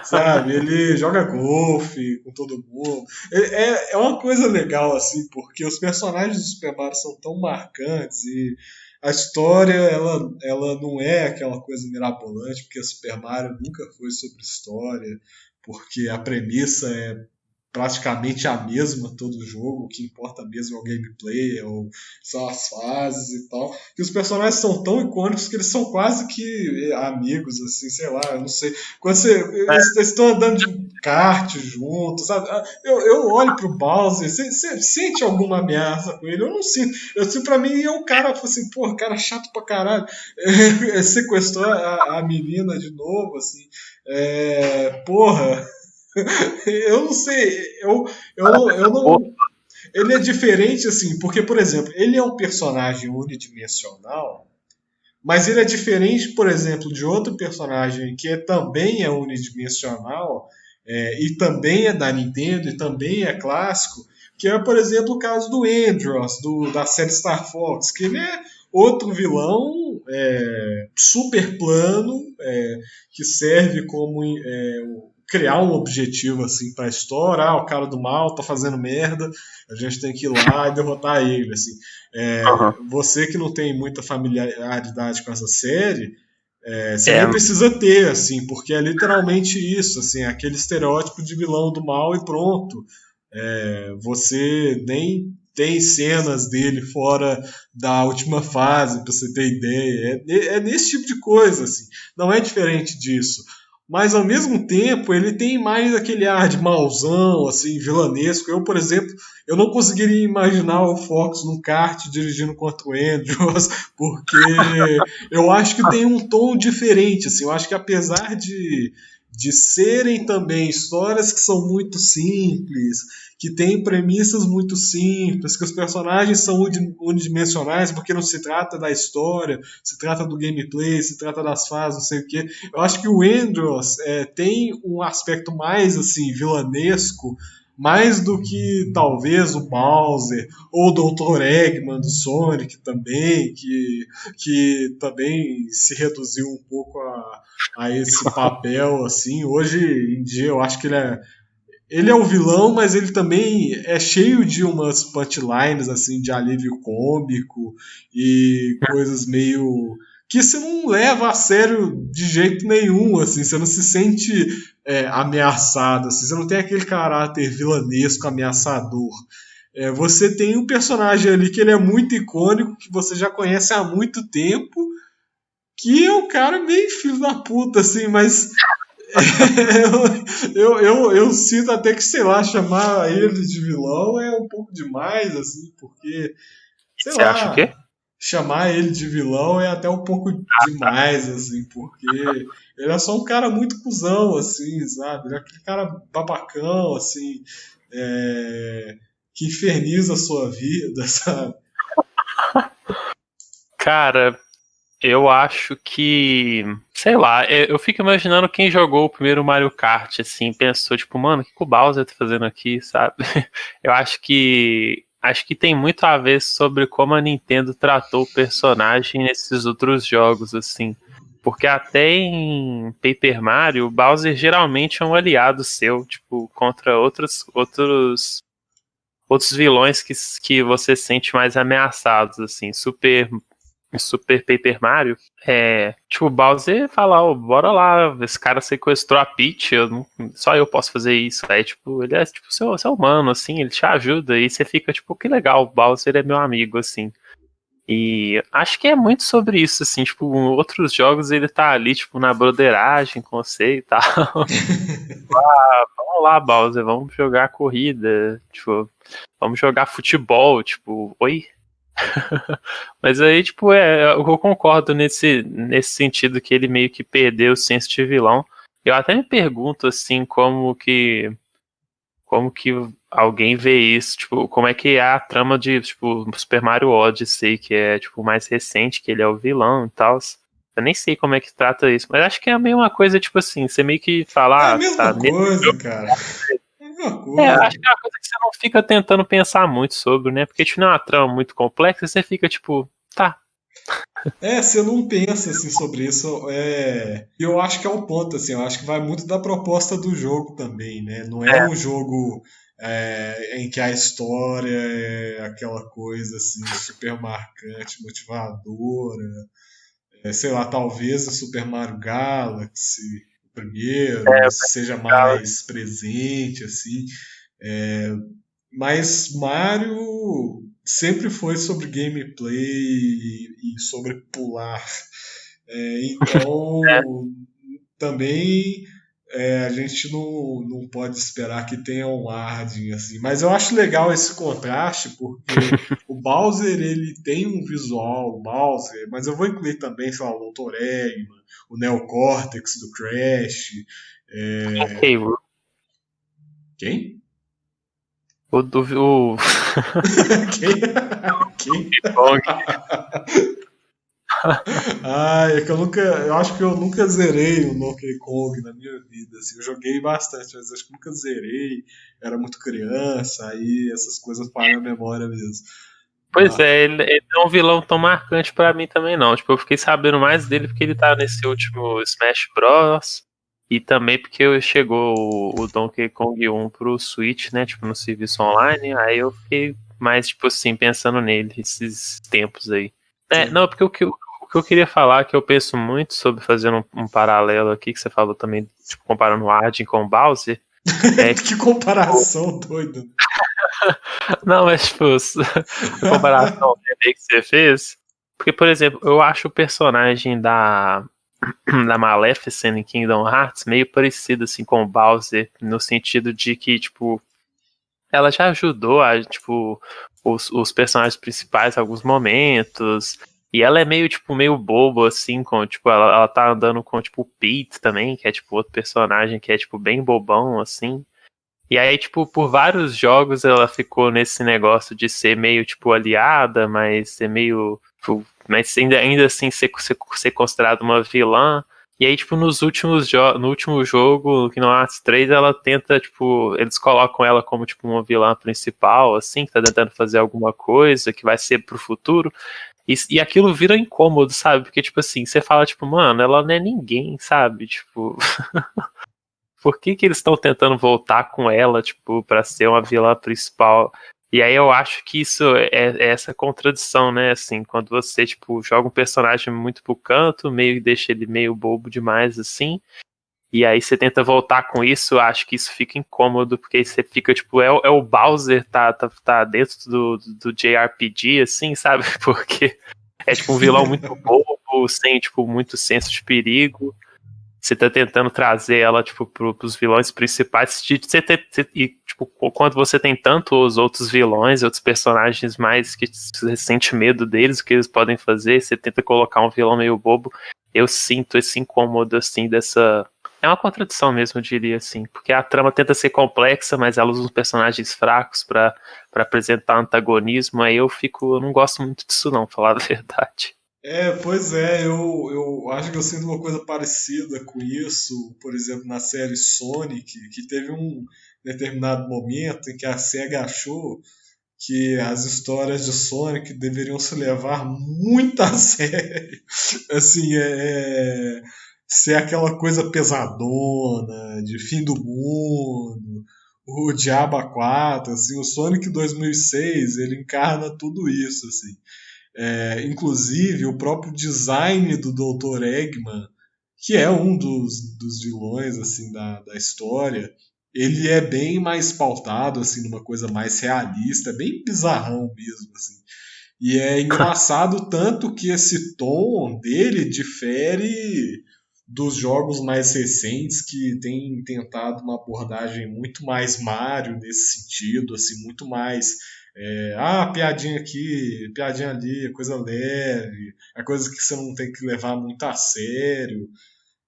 B: sabe? Ele joga golfe com todo mundo. É uma coisa legal, assim, porque os personagens do Super Mario são tão marcantes e a história, ela não é aquela coisa mirabolante, porque Super Mario nunca foi sobre história, porque a premissa é praticamente a mesma todo jogo, o que importa mesmo é o gameplay, são as fases e tal. E os personagens são tão icônicos que eles são quase que amigos, assim, sei lá, eu não sei. Quando eles estão andando de kart juntos, sabe? Eu olho pro Bowser, você sente alguma ameaça com ele? Eu não sinto. Pra mim, é um cara, assim, pô, cara chato pra caralho. Sequestrou a menina de novo, assim. Porra. Eu não sei, eu não. Ele é diferente, assim, porque, por exemplo, ele é um personagem unidimensional, mas ele é diferente, por exemplo, de outro personagem que também é unidimensional, e também é da Nintendo, e também é clássico, que é, por exemplo, o caso do Andros, da série Star Fox, que ele é outro vilão super plano, que serve como criar um objetivo assim para a história. O cara do mal tá fazendo merda, a gente tem que ir lá e derrotar ele. Assim.
A: Uhum.
B: Você que não tem muita familiaridade com essa série, você
A: É,
B: nem precisa ter, assim, porque é literalmente isso, assim, aquele estereótipo de vilão do mal e pronto. Você nem tem cenas dele fora da última fase, pra você ter ideia. É nesse tipo de coisa, assim. Não é diferente disso. Mas ao mesmo tempo ele tem mais aquele ar de mauzão, assim, vilanesco. Eu, por exemplo, eu não conseguiria imaginar o Fox num kart dirigindo contra o Andrews, porque eu acho que tem um tom diferente, assim. Eu acho que apesar de serem também histórias que são muito simples, que têm premissas muito simples, que os personagens são unidimensionais, porque não se trata da história, se trata do gameplay, se trata das fases, não sei o quê. Eu acho que o Andros tem um aspecto mais assim vilanesco, mais do que talvez o Bowser ou o Dr. Eggman do Sonic também, que também se reduziu um pouco a esse papel assim. Hoje em dia eu acho que ele é o vilão, mas ele também é cheio de umas punchlines assim de alívio cômico e coisas meio que você não leva a sério de jeito nenhum, assim, você não se sente ameaçado, assim, você não tem aquele caráter vilanesco, ameaçador. Você tem um personagem ali que ele é muito icônico, que você já conhece há muito tempo, que é um cara meio filho da puta, assim, mas eu sinto até que, sei lá, chamar ele de vilão é um pouco demais, assim, porque, sei
A: Você acha o
B: lá,
A: quê?
B: chamar ele de vilão é até um pouco demais, assim, porque ele é só um cara muito cuzão, assim, sabe? Ele é aquele cara babacão, assim, é, que inferniza a sua vida, sabe?
A: Cara, eu acho que, sei lá, eu fico imaginando quem jogou o primeiro Mario Kart, assim, pensou, tipo, mano, o que o Bowser tá fazendo aqui, sabe? Eu acho que tem muito a ver sobre como a Nintendo tratou o personagem nesses outros jogos, assim. Porque até em Paper Mario, o Bowser geralmente é um aliado seu, tipo, contra outros vilões que você sente mais ameaçados, assim. Super Paper Mario, tipo, o Bowser fala, ó, bora lá, esse cara sequestrou a Peach, só eu posso fazer isso. Aí, tipo, ele é tipo seu humano, assim, ele te ajuda, e você fica, tipo, que legal, o Bowser é meu amigo, assim. E acho que é muito sobre isso, assim, tipo, em outros jogos ele tá ali, tipo, na broderagem com você e tal. Vamos lá, Bowser, vamos jogar corrida, tipo, vamos jogar futebol, tipo, oi? Mas aí, tipo, eu concordo nesse sentido que ele meio que perdeu o senso de vilão. Eu até me pergunto, assim, como que alguém vê isso, tipo, como é que é a trama de, tipo, Super Mario Odyssey, que é, tipo, mais recente, que ele é o vilão e tal. Eu nem sei como é que trata isso, mas acho que é meio uma coisa, tipo assim, você meio que
B: É
A: fala,
B: a
A: ah, tá,
B: mesma
A: nesse
B: coisa,
A: jogo.
B: cara. É a mesma coisa.
A: Acho que é uma coisa que você não fica tentando pensar muito sobre, né? Porque, tipo, não é uma trama muito complexa, você fica, tipo, tá.
B: Você não pensa assim sobre isso. Eu acho que é o ponto, assim, eu acho que vai muito da proposta do jogo também, né? Não é um jogo em que a história é aquela coisa assim super marcante, motivadora. Sei lá, talvez o Super Mario Galaxy, o primeiro, seja mais presente, assim. É, mas Mario sempre foi sobre gameplay e sobre pular. Então, também a gente não pode esperar que tenha um Arding assim. Mas eu acho legal esse contraste, porque o Bowser ele tem um visual, o Bowser, mas eu vou incluir também, sei lá, o Dr. Eggman, o Neocortex do Crash.
A: Ok,
B: Quem?
A: o
B: Quem? Quem?
A: Kong.
B: É que eu acho que eu nunca zerei o Donkey Kong na minha vida, assim, eu joguei bastante, mas acho que nunca zerei, era muito criança, aí essas coisas param a memória mesmo.
A: Pois
B: Mas,
A: é, ele não é um vilão tão marcante pra mim também não. Tipo, eu fiquei sabendo mais dele porque ele tá nesse último Smash Bros. E também porque chegou o Donkey Kong 1 pro Switch, né? Tipo, no serviço online. Aí eu fiquei mais, tipo assim, pensando nele esses tempos aí. Não, porque o que eu queria falar, que eu penso muito sobre fazer um paralelo aqui, que você falou também, tipo, comparando o Arden com o Bowser, é que
B: que comparação doida.
A: não, mas tipo, a comparação que você fez. Porque, por exemplo, eu acho o personagem da Maleficent em Kingdom Hearts meio parecido assim com o Bowser, no sentido de que, tipo, ela já ajudou tipo, os personagens principais em alguns momentos. E ela é meio, tipo, meio bobo, assim, com, tipo, ela tá andando com, tipo, o Pete também, que é, tipo, outro personagem que é, tipo, bem bobão, assim. E aí, tipo, por vários jogos ela ficou nesse negócio de ser meio, tipo, aliada, mas ser meio. Tipo, mas ainda assim ser considerada uma vilã. E aí, tipo, no último jogo, que no Hearts 3, ela tenta, tipo, eles colocam ela como, tipo, uma vilã principal, assim, que tá tentando fazer alguma coisa que vai ser pro futuro. E aquilo vira incômodo, sabe? Porque, tipo assim, você fala, tipo, mano, ela não é ninguém, sabe? Tipo. Por que eles estão tentando voltar com ela, tipo, pra ser uma vilã principal? E aí eu acho que isso é essa contradição, né? Assim, quando você, tipo, joga um personagem muito pro canto, meio deixa ele meio bobo demais, assim, e aí você tenta voltar com isso, eu acho que isso fica incômodo, porque aí você fica, tipo, é o Bowser tá dentro do JRPG, assim, sabe? Porque é, tipo, um vilão muito bobo, sem, tipo, muito senso de perigo. você tá tentando trazer ela, tipo, pros vilões principais. E, tipo, quando você tem tantos outros vilões, outros personagens mais que você sente medo deles, o que eles podem fazer, você tenta colocar um vilão meio bobo. Eu sinto esse incômodo, assim, dessa... É uma contradição mesmo, eu diria, assim. Porque a trama tenta ser complexa, mas ela usa uns personagens fracos pra apresentar antagonismo. Aí eu não gosto muito disso não, pra falar a verdade.
B: Pois é, eu acho que eu sinto uma coisa parecida com isso, por exemplo, na série Sonic, que teve um determinado momento em que a SEGA achou que as histórias de Sonic deveriam se levar muito a sério. Assim, ser aquela coisa pesadona, de fim do mundo, o Diabo 4, assim, o Sonic 2006, ele encarna tudo isso, assim. Inclusive, o próprio design do Dr. Eggman, que é um dos vilões assim da história, ele é bem mais pautado assim numa coisa mais realista, bem bizarrão mesmo assim. E é engraçado tanto que esse tom dele difere dos jogos mais recentes que têm tentado uma abordagem muito mais Mario nesse sentido, assim, muito mais piadinha aqui, piadinha ali, coisa leve, é coisa que você não tem que levar muito a sério,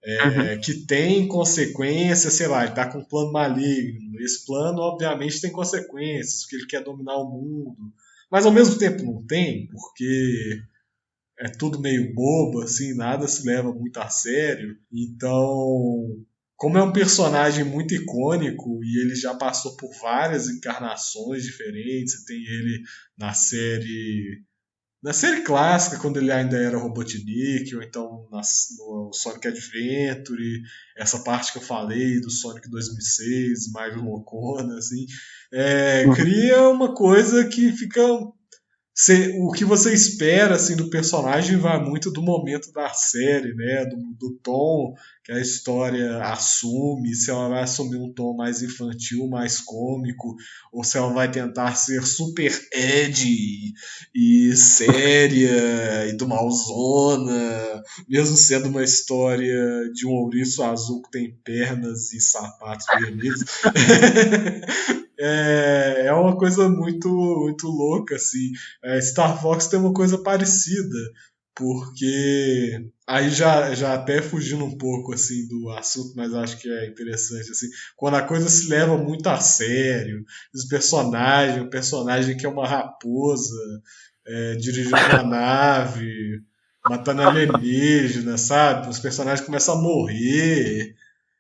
A: Uhum,
B: que tem consequências, sei lá, ele tá com um plano maligno. Esse plano, obviamente, tem consequências, porque ele quer dominar o mundo. Mas ao mesmo tempo não tem, porque é tudo meio bobo, assim, nada se leva muito a sério. Então, como é um personagem muito icônico e ele já passou por várias encarnações diferentes, você tem ele na série na série clássica, quando ele ainda era Robotnik, ou então no Sonic Adventure, essa parte que eu falei do Sonic 2006, mais loucona, assim,
A: uhum.
B: cria uma coisa que fica o que você espera assim do personagem vai muito do momento da série, né? Do tom que a história assume, se ela vai assumir um tom mais infantil, mais cômico, ou se ela vai tentar ser super edgy e séria e do malzona, mesmo sendo uma história de um ouriço azul que tem pernas e sapatos vermelhos. É uma coisa muito, muito louca, assim. Star Fox tem uma coisa parecida, porque aí já até fugindo um pouco assim do assunto, mas acho que é interessante assim, quando a coisa se leva muito a sério, os personagens, o personagem que é uma raposa, dirigindo uma nave, matando alienígena, sabe? Os personagens começam a morrer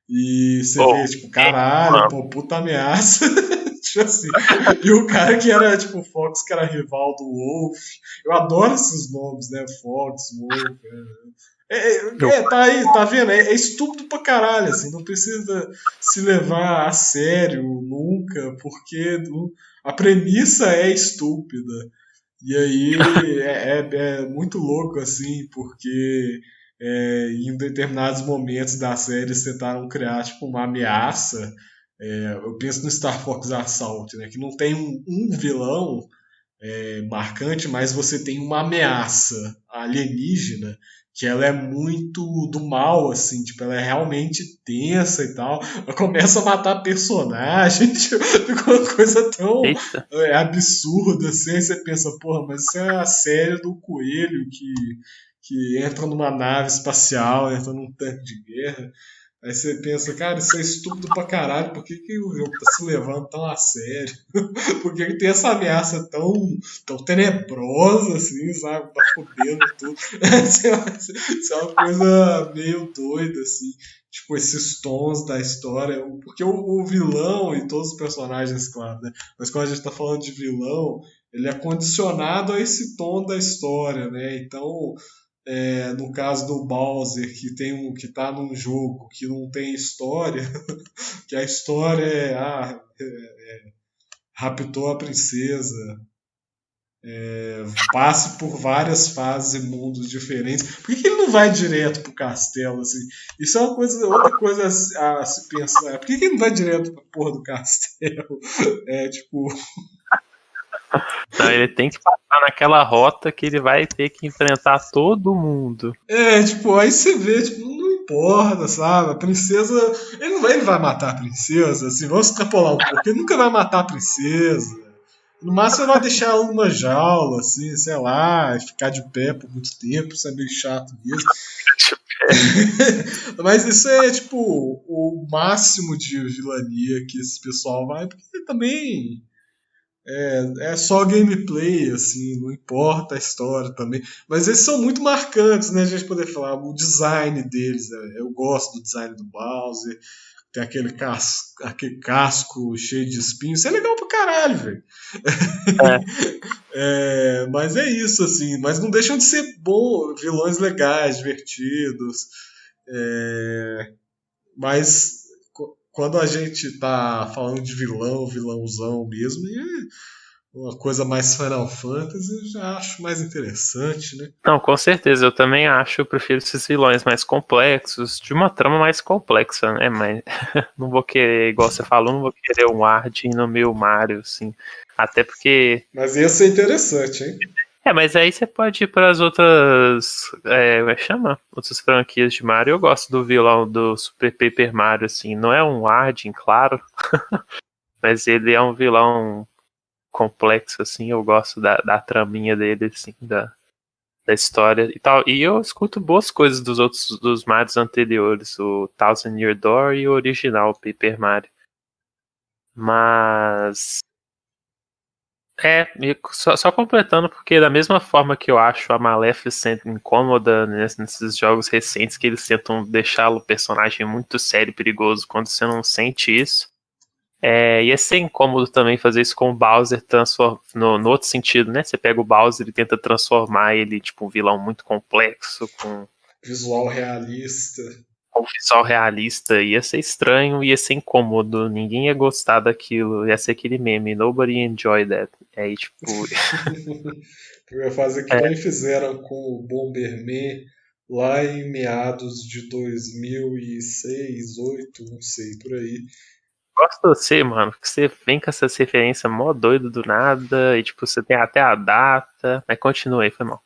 B: e você vê,
A: Ou,
B: tipo, caralho, pô, puta ameaça. Tipo assim. E o cara que era, tipo, Fox, que era rival do Wolf. Eu adoro esses nomes, né? Fox, Wolf. Tá aí, tá vendo? É estúpido pra caralho, assim. Não precisa se levar a sério nunca, porque a premissa é estúpida. E aí é muito louco, assim, porque em determinados momentos da série eles tentaram criar tipo, uma ameaça. Eu penso no Star Fox Assault, né, que não tem um vilão marcante, mas você tem uma ameaça alienígena que ela é muito do mal, assim, tipo, ela é realmente tensa e tal. Ela começa a matar personagens, tipo, ficou uma coisa tão
A: eita.
B: absurda, assim, aí você pensa, porra, mas isso é a série do coelho que entra numa nave espacial, entra num tanque de guerra. Aí você pensa, cara, isso é estúpido pra caralho, por que o jogo tá se levando tão a sério? Por que tem essa ameaça tão tenebrosa, assim, sabe? Tá fudendo tudo. Isso é uma coisa meio doida, assim. Tipo, esses tons da história. Porque o vilão e todos os personagens, claro, né? Mas quando a gente tá falando de vilão, ele é condicionado a esse tom da história, né? Então, no caso do Bowser, que tá num jogo que não tem história, que a história raptou a princesa, passe por várias fases e mundos diferentes. Por que ele não vai direto pro castelo, assim? Isso é outra coisa a se pensar. Por que ele não vai direto pra porra do castelo? Tipo,
A: Não, ele tem que passar naquela rota que ele vai ter que enfrentar todo mundo.
B: tipo, aí você vê, tipo, importa, sabe? A princesa. Ele vai matar a princesa, assim, vamos extrapolar um pouco. Ele nunca vai matar a princesa. No máximo ele vai deixar ela numa jaula, assim, sei lá, ficar de pé por muito tempo, isso é meio chato mesmo. Mas isso é tipo o máximo de vilania que esse pessoal vai, porque também é só gameplay, assim, não importa a história também. Mas eles são muito marcantes, né? A gente poder falar, o design deles, eu gosto do design do Bowser, tem aquele casco cheio de espinhos, isso é legal pra caralho, velho. Mas é isso, assim, mas não deixam de ser vilões legais, divertidos. Mas quando a gente tá falando de vilãozão mesmo, uma coisa mais Final Fantasy, eu já acho mais interessante, né?
A: Não, com certeza, eu também acho, eu prefiro esses vilões mais complexos, de uma trama mais complexa, né? Mas não vou querer, igual você falou, não vou querer um Ardyn no meu Mario, assim. Até porque.
B: Mas ia ser interessante, hein?
A: Mas aí você pode ir para as outras. Como é que chama? Outras franquias de Mario. Eu gosto do vilão do Super Paper Mario, assim. Não é um Ardyn, claro. Mas ele é um vilão complexo, assim. Eu gosto da traminha dele, assim, da história e tal. E eu escuto boas coisas dos Marios anteriores, o Thousand Year Door e o original, o Paper Mario. Mas. E só completando, porque da mesma forma que eu acho a Maleficent incômoda nesses jogos recentes, que eles tentam deixá-lo um personagem muito sério e perigoso quando você não sente isso. Ia ser incômodo também fazer isso com o Bowser no outro sentido, né? Você pega o Bowser e tenta transformar ele tipo um vilão muito complexo, com
B: visual realista.
A: Um visual realista. Ia ser estranho, ia ser incômodo, ninguém ia gostar daquilo, ia ser aquele meme, nobody enjoy that. Aí, tipo.
B: Eu ia fazer que nem fizeram com o Bomberman lá em meados de 2006, 2008, não sei, por aí.
A: Gosto de você, mano, que você vem com essas referências mó doido do nada, e tipo, você tem até a data, mas continua aí, foi mal.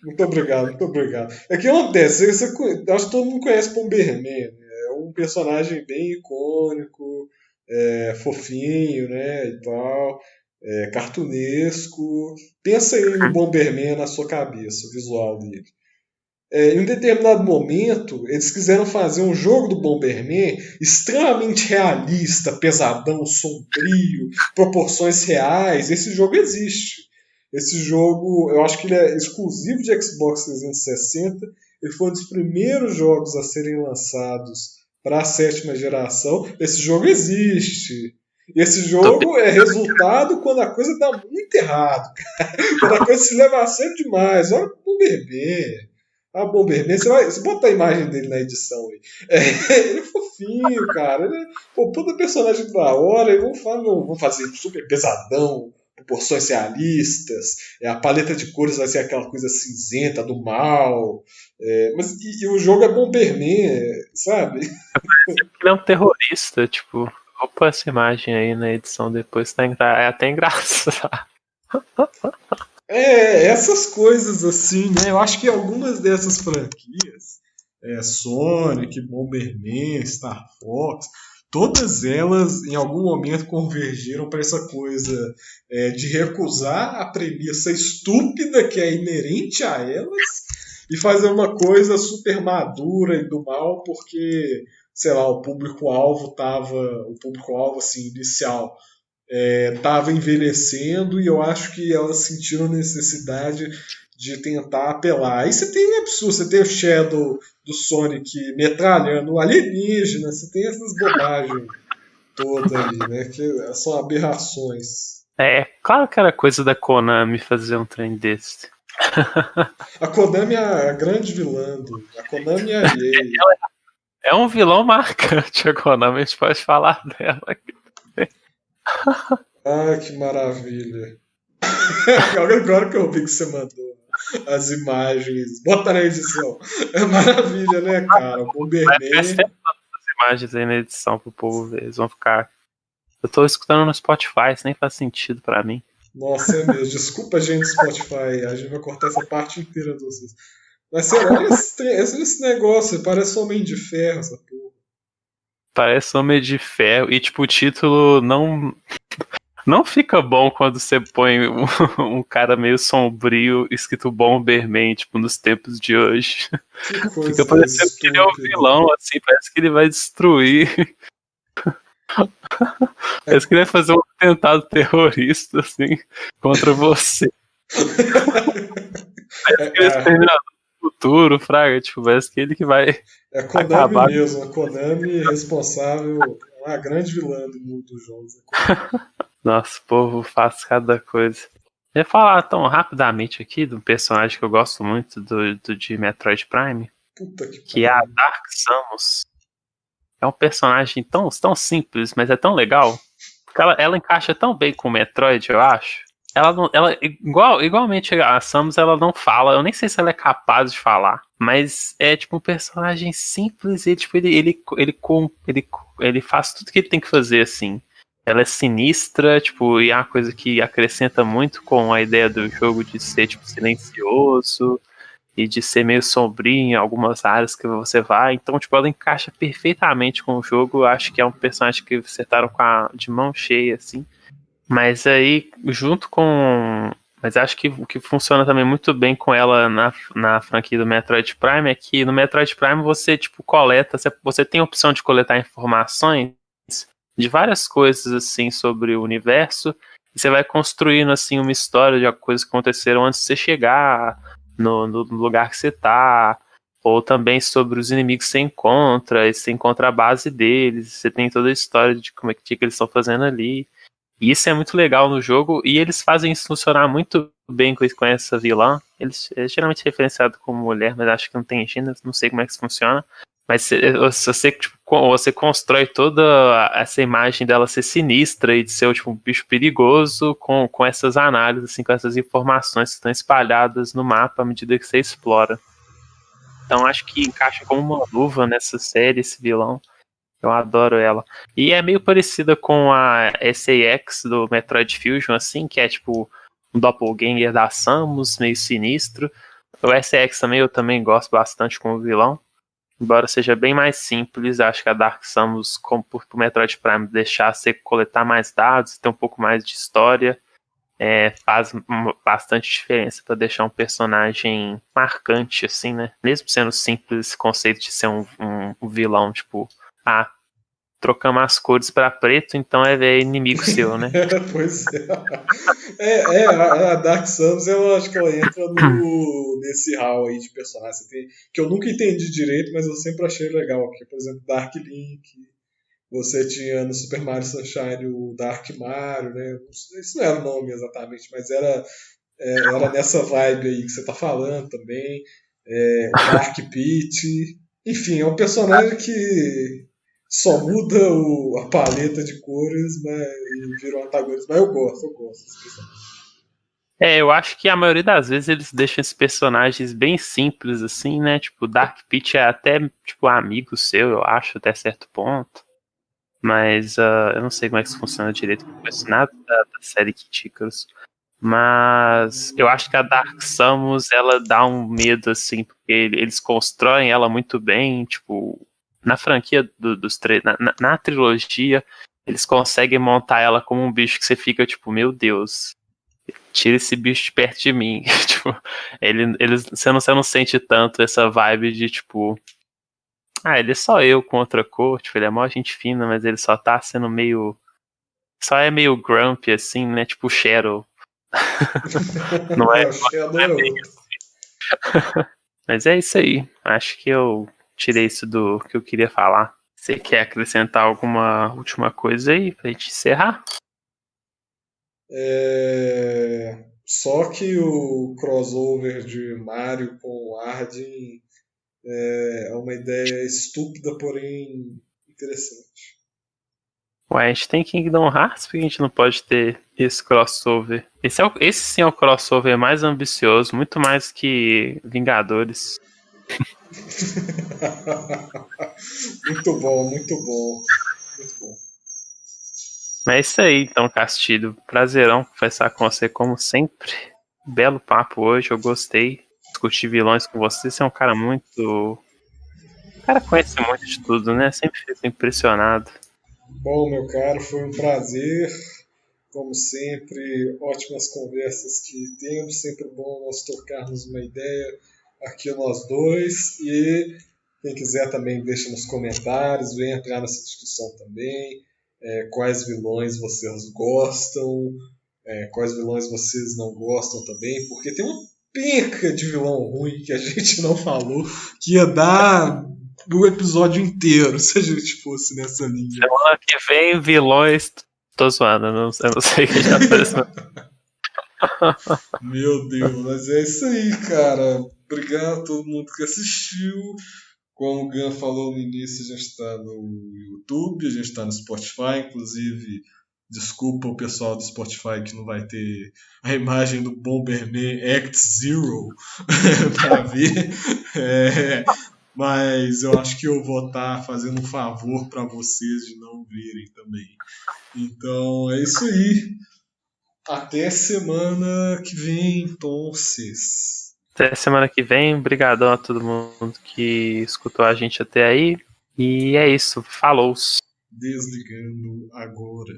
B: Muito obrigado, muito obrigado. É que acontece, acho que todo mundo conhece Bomberman, né? É um personagem bem icônico, fofinho, né, e tal, cartunesco. Pensa aí no Bomberman na sua cabeça, o visual dele. Em um determinado momento, eles quiseram fazer um jogo do Bomberman extremamente realista, pesadão, sombrio, proporções reais. Esse jogo existe. Esse jogo, eu acho que ele é exclusivo de Xbox 360. Ele foi um dos primeiros jogos a serem lançados para a 7ª geração. Esse jogo existe. Esse jogo é resultado quando a coisa dá muito errado. Quando a coisa se leva a sério demais. Olha o Bomberman. Bomberman, você bota a imagem dele na edição aí. Ele é fofinho, cara. Ele puta personagem da hora. E vamos fazer super pesadão, proporções realistas. A paleta de cores vai ser aquela coisa cinzenta do mal. Mas o jogo é Bomberman, sabe?
A: Ele é um terrorista, tipo. Vou pôr essa imagem aí na edição depois, é até engraçado.
B: Essas coisas assim, né? Eu acho que algumas dessas franquias, Sonic, Bomberman, Star Fox, todas elas em algum momento convergiram para essa coisa de recusar a premissa estúpida que é inerente a elas e fazer uma coisa super madura e do mal, porque, sei lá, o público-alvo assim, inicial estava envelhecendo e eu acho que elas sentiram a necessidade de tentar apelar. Aí você tem um absurdo, você tem o Shadow do Sonic metralhando o alienígena, você tem essas bobagens todas aí, né? Que são aberrações.
A: Claro que era coisa da Konami fazer um trem desse.
B: A Konami é a grande vilã, a Konami é a EA.
A: É um vilão marcante a Konami, a gente pode falar dela aqui.
B: Que maravilha. Agora que eu vi que você mandou as imagens, bota na edição. É maravilha, né, cara? O Bomberman.
A: As imagens aí na edição pro povo ver, eles vão ficar. Eu tô escutando no Spotify, isso nem faz sentido pra mim.
B: Nossa, é mesmo. Desculpa, gente do Spotify. A gente vai cortar essa parte inteira de vocês. Mas será esse negócio? Parece Homem de Ferro, essa porra.
A: Parece Homem de Ferro. E, tipo, o título não fica bom quando você põe um cara meio sombrio escrito Bomberman, tipo, nos tempos de hoje.
B: Que
A: Fica
B: coisa
A: parecendo que ele é o
B: estúpida.
A: vilão, assim, parece que ele vai destruir.
B: É,
A: Parece que ele vai fazer um atentado terrorista, assim, contra você. Parece que ele é
B: é,
A: Exterminador do Futuro, Fraga, tipo, parece que ele que vai
B: é a Konami
A: acabar.
B: mesmo. A Konami responsável, é uma grande vilã do mundo dos jogos. A Konami.
A: Nossa, o povo faz cada coisa. Eu ia falar tão rapidamente aqui do personagem que eu gosto muito do de Metroid Prime,
B: Puta que
A: que é a
B: pariu.
A: Dark Samus. É um personagem tão simples, mas é tão legal. Porque ela encaixa tão bem com o Metroid, eu acho. Ela não, igualmente a Samus, ela não fala. Eu nem sei se ela é capaz de falar. Mas é tipo um personagem simples e tipo, ele faz tudo que ele tem que fazer, assim. Ela é sinistra, tipo, e é uma coisa que acrescenta muito com a ideia do jogo de ser, tipo, silencioso e de ser meio sombrio em algumas áreas que você vai. Então, tipo, ela encaixa perfeitamente com o jogo. Eu acho que é um personagem que acertaram de mão cheia, assim. Mas aí, junto com. Mas acho que o que funciona também muito bem com ela na franquia do Metroid Prime é que no Metroid Prime você, tipo, coleta. Você tem a opção de coletar informações de várias coisas, assim, sobre o universo. E você vai construindo, assim, uma história de coisas que aconteceram antes de você chegar no lugar que você tá. Ou também sobre os inimigos que você encontra. E você encontra a base deles. Você tem toda a história de como é que eles estão fazendo ali. E isso é muito legal no jogo, e eles fazem isso funcionar muito bem com essa vilã. Eles é geralmente referenciado como mulher, mas acho que não tem gênero, não sei como é que isso funciona. Mas você, tipo, você constrói toda essa imagem dela ser sinistra e de ser tipo, um bicho perigoso com essas análises, assim, com essas informações que estão espalhadas no mapa à medida que você explora. Então acho que encaixa como uma luva nessa série, esse vilão. Eu adoro ela. E é meio parecida com a SAX do Metroid Fusion, assim, que é tipo um doppelganger da Samus, meio sinistro. O SAX também eu também gosto bastante como vilão. Embora seja bem mais simples, acho que a Dark Samus, como pro Metroid Prime deixar você coletar mais dados, ter um pouco mais de história, faz bastante diferença para deixar um personagem marcante, assim, né? Mesmo sendo simples esse conceito de ser um vilão, tipo, ah, trocamos as cores pra preto, então é inimigo seu, né?
B: Pois é. A Dark Samus, eu acho que ela entra nesse hall aí de personagens que eu nunca entendi direito, mas eu sempre achei legal. Que, por exemplo, Dark Link, você tinha no Super Mario Sunshine o Dark Mario, né? Isso não era o nome exatamente, mas era nessa vibe aí que você tá falando também. O Dark Pit. Enfim, é um personagem que só muda a paleta de cores, né, e vira um antagonista. Mas eu gosto desse personagem.
A: Eu acho que a maioria das vezes eles deixam esses personagens bem simples, assim, né? Tipo, Dark Pit é até, tipo, amigo seu, eu acho, até certo ponto. Mas eu não sei como é que isso funciona direito, porque eu não conheço nada da série Kid Icarus. Mas eu acho que a Dark Samus, ela dá um medo, assim, porque eles constroem ela muito bem, tipo, na franquia dos três, na trilogia, eles conseguem montar ela como um bicho que você fica, tipo, meu Deus, tira esse bicho de perto de mim. Tipo, você não sente tanto essa vibe de, tipo, ele é só eu com outra cor, tipo, ele é mó gente fina, mas ele só tá sendo meio, só é meio grumpy, assim, né, tipo o Shadow. Não é,
B: O Shadow é outro.
A: mas é isso aí. Acho que eu tirei isso do que eu queria falar. Você quer acrescentar alguma última coisa aí pra gente encerrar?
B: Só que o crossover de Mario com Arden é uma ideia estúpida, porém interessante.
A: Ué, a gente tem Kingdom Hearts porque a gente não pode ter esse crossover. Esse sim é o crossover mais ambicioso, muito mais que Vingadores.
B: Muito bom, muito bom, muito bom.
A: Mas é isso aí, então, Castilho. Prazerão conversar com você como sempre. Belo papo hoje, eu gostei. discutir vilões com você. Você é um cara muito... O cara conhece muito de tudo, né? Sempre fico impressionado.
B: Bom, meu caro, foi um prazer. Como sempre, ótimas conversas que temos. Sempre bom nós trocarmos uma ideia aqui nós dois. E quem quiser também deixa nos comentários, vem entrar nessa discussão também. Quais vilões vocês gostam, quais vilões vocês não gostam também, porque tem uma penca de vilão ruim que a gente não falou, que ia dar o episódio inteiro se a gente fosse nessa linha.
A: Semana que vem, vilões. Tô zoando, eu não sei o que já apareceu.
B: Meu Deus, mas é isso aí, cara. Obrigado a todo mundo que assistiu. Como o Gun falou no início, a gente está no YouTube, a gente está no Spotify, inclusive. Desculpa o pessoal do Spotify que não vai ter a imagem do Bomberman Act Zero para ver. Mas eu acho que eu vou estar fazendo um favor para vocês de não verem também. Então é isso aí. Até semana que vem, então.
A: Até semana que vem. Obrigadão a todo mundo que escutou a gente até aí. E é isso. Falou!
B: Desligando agora.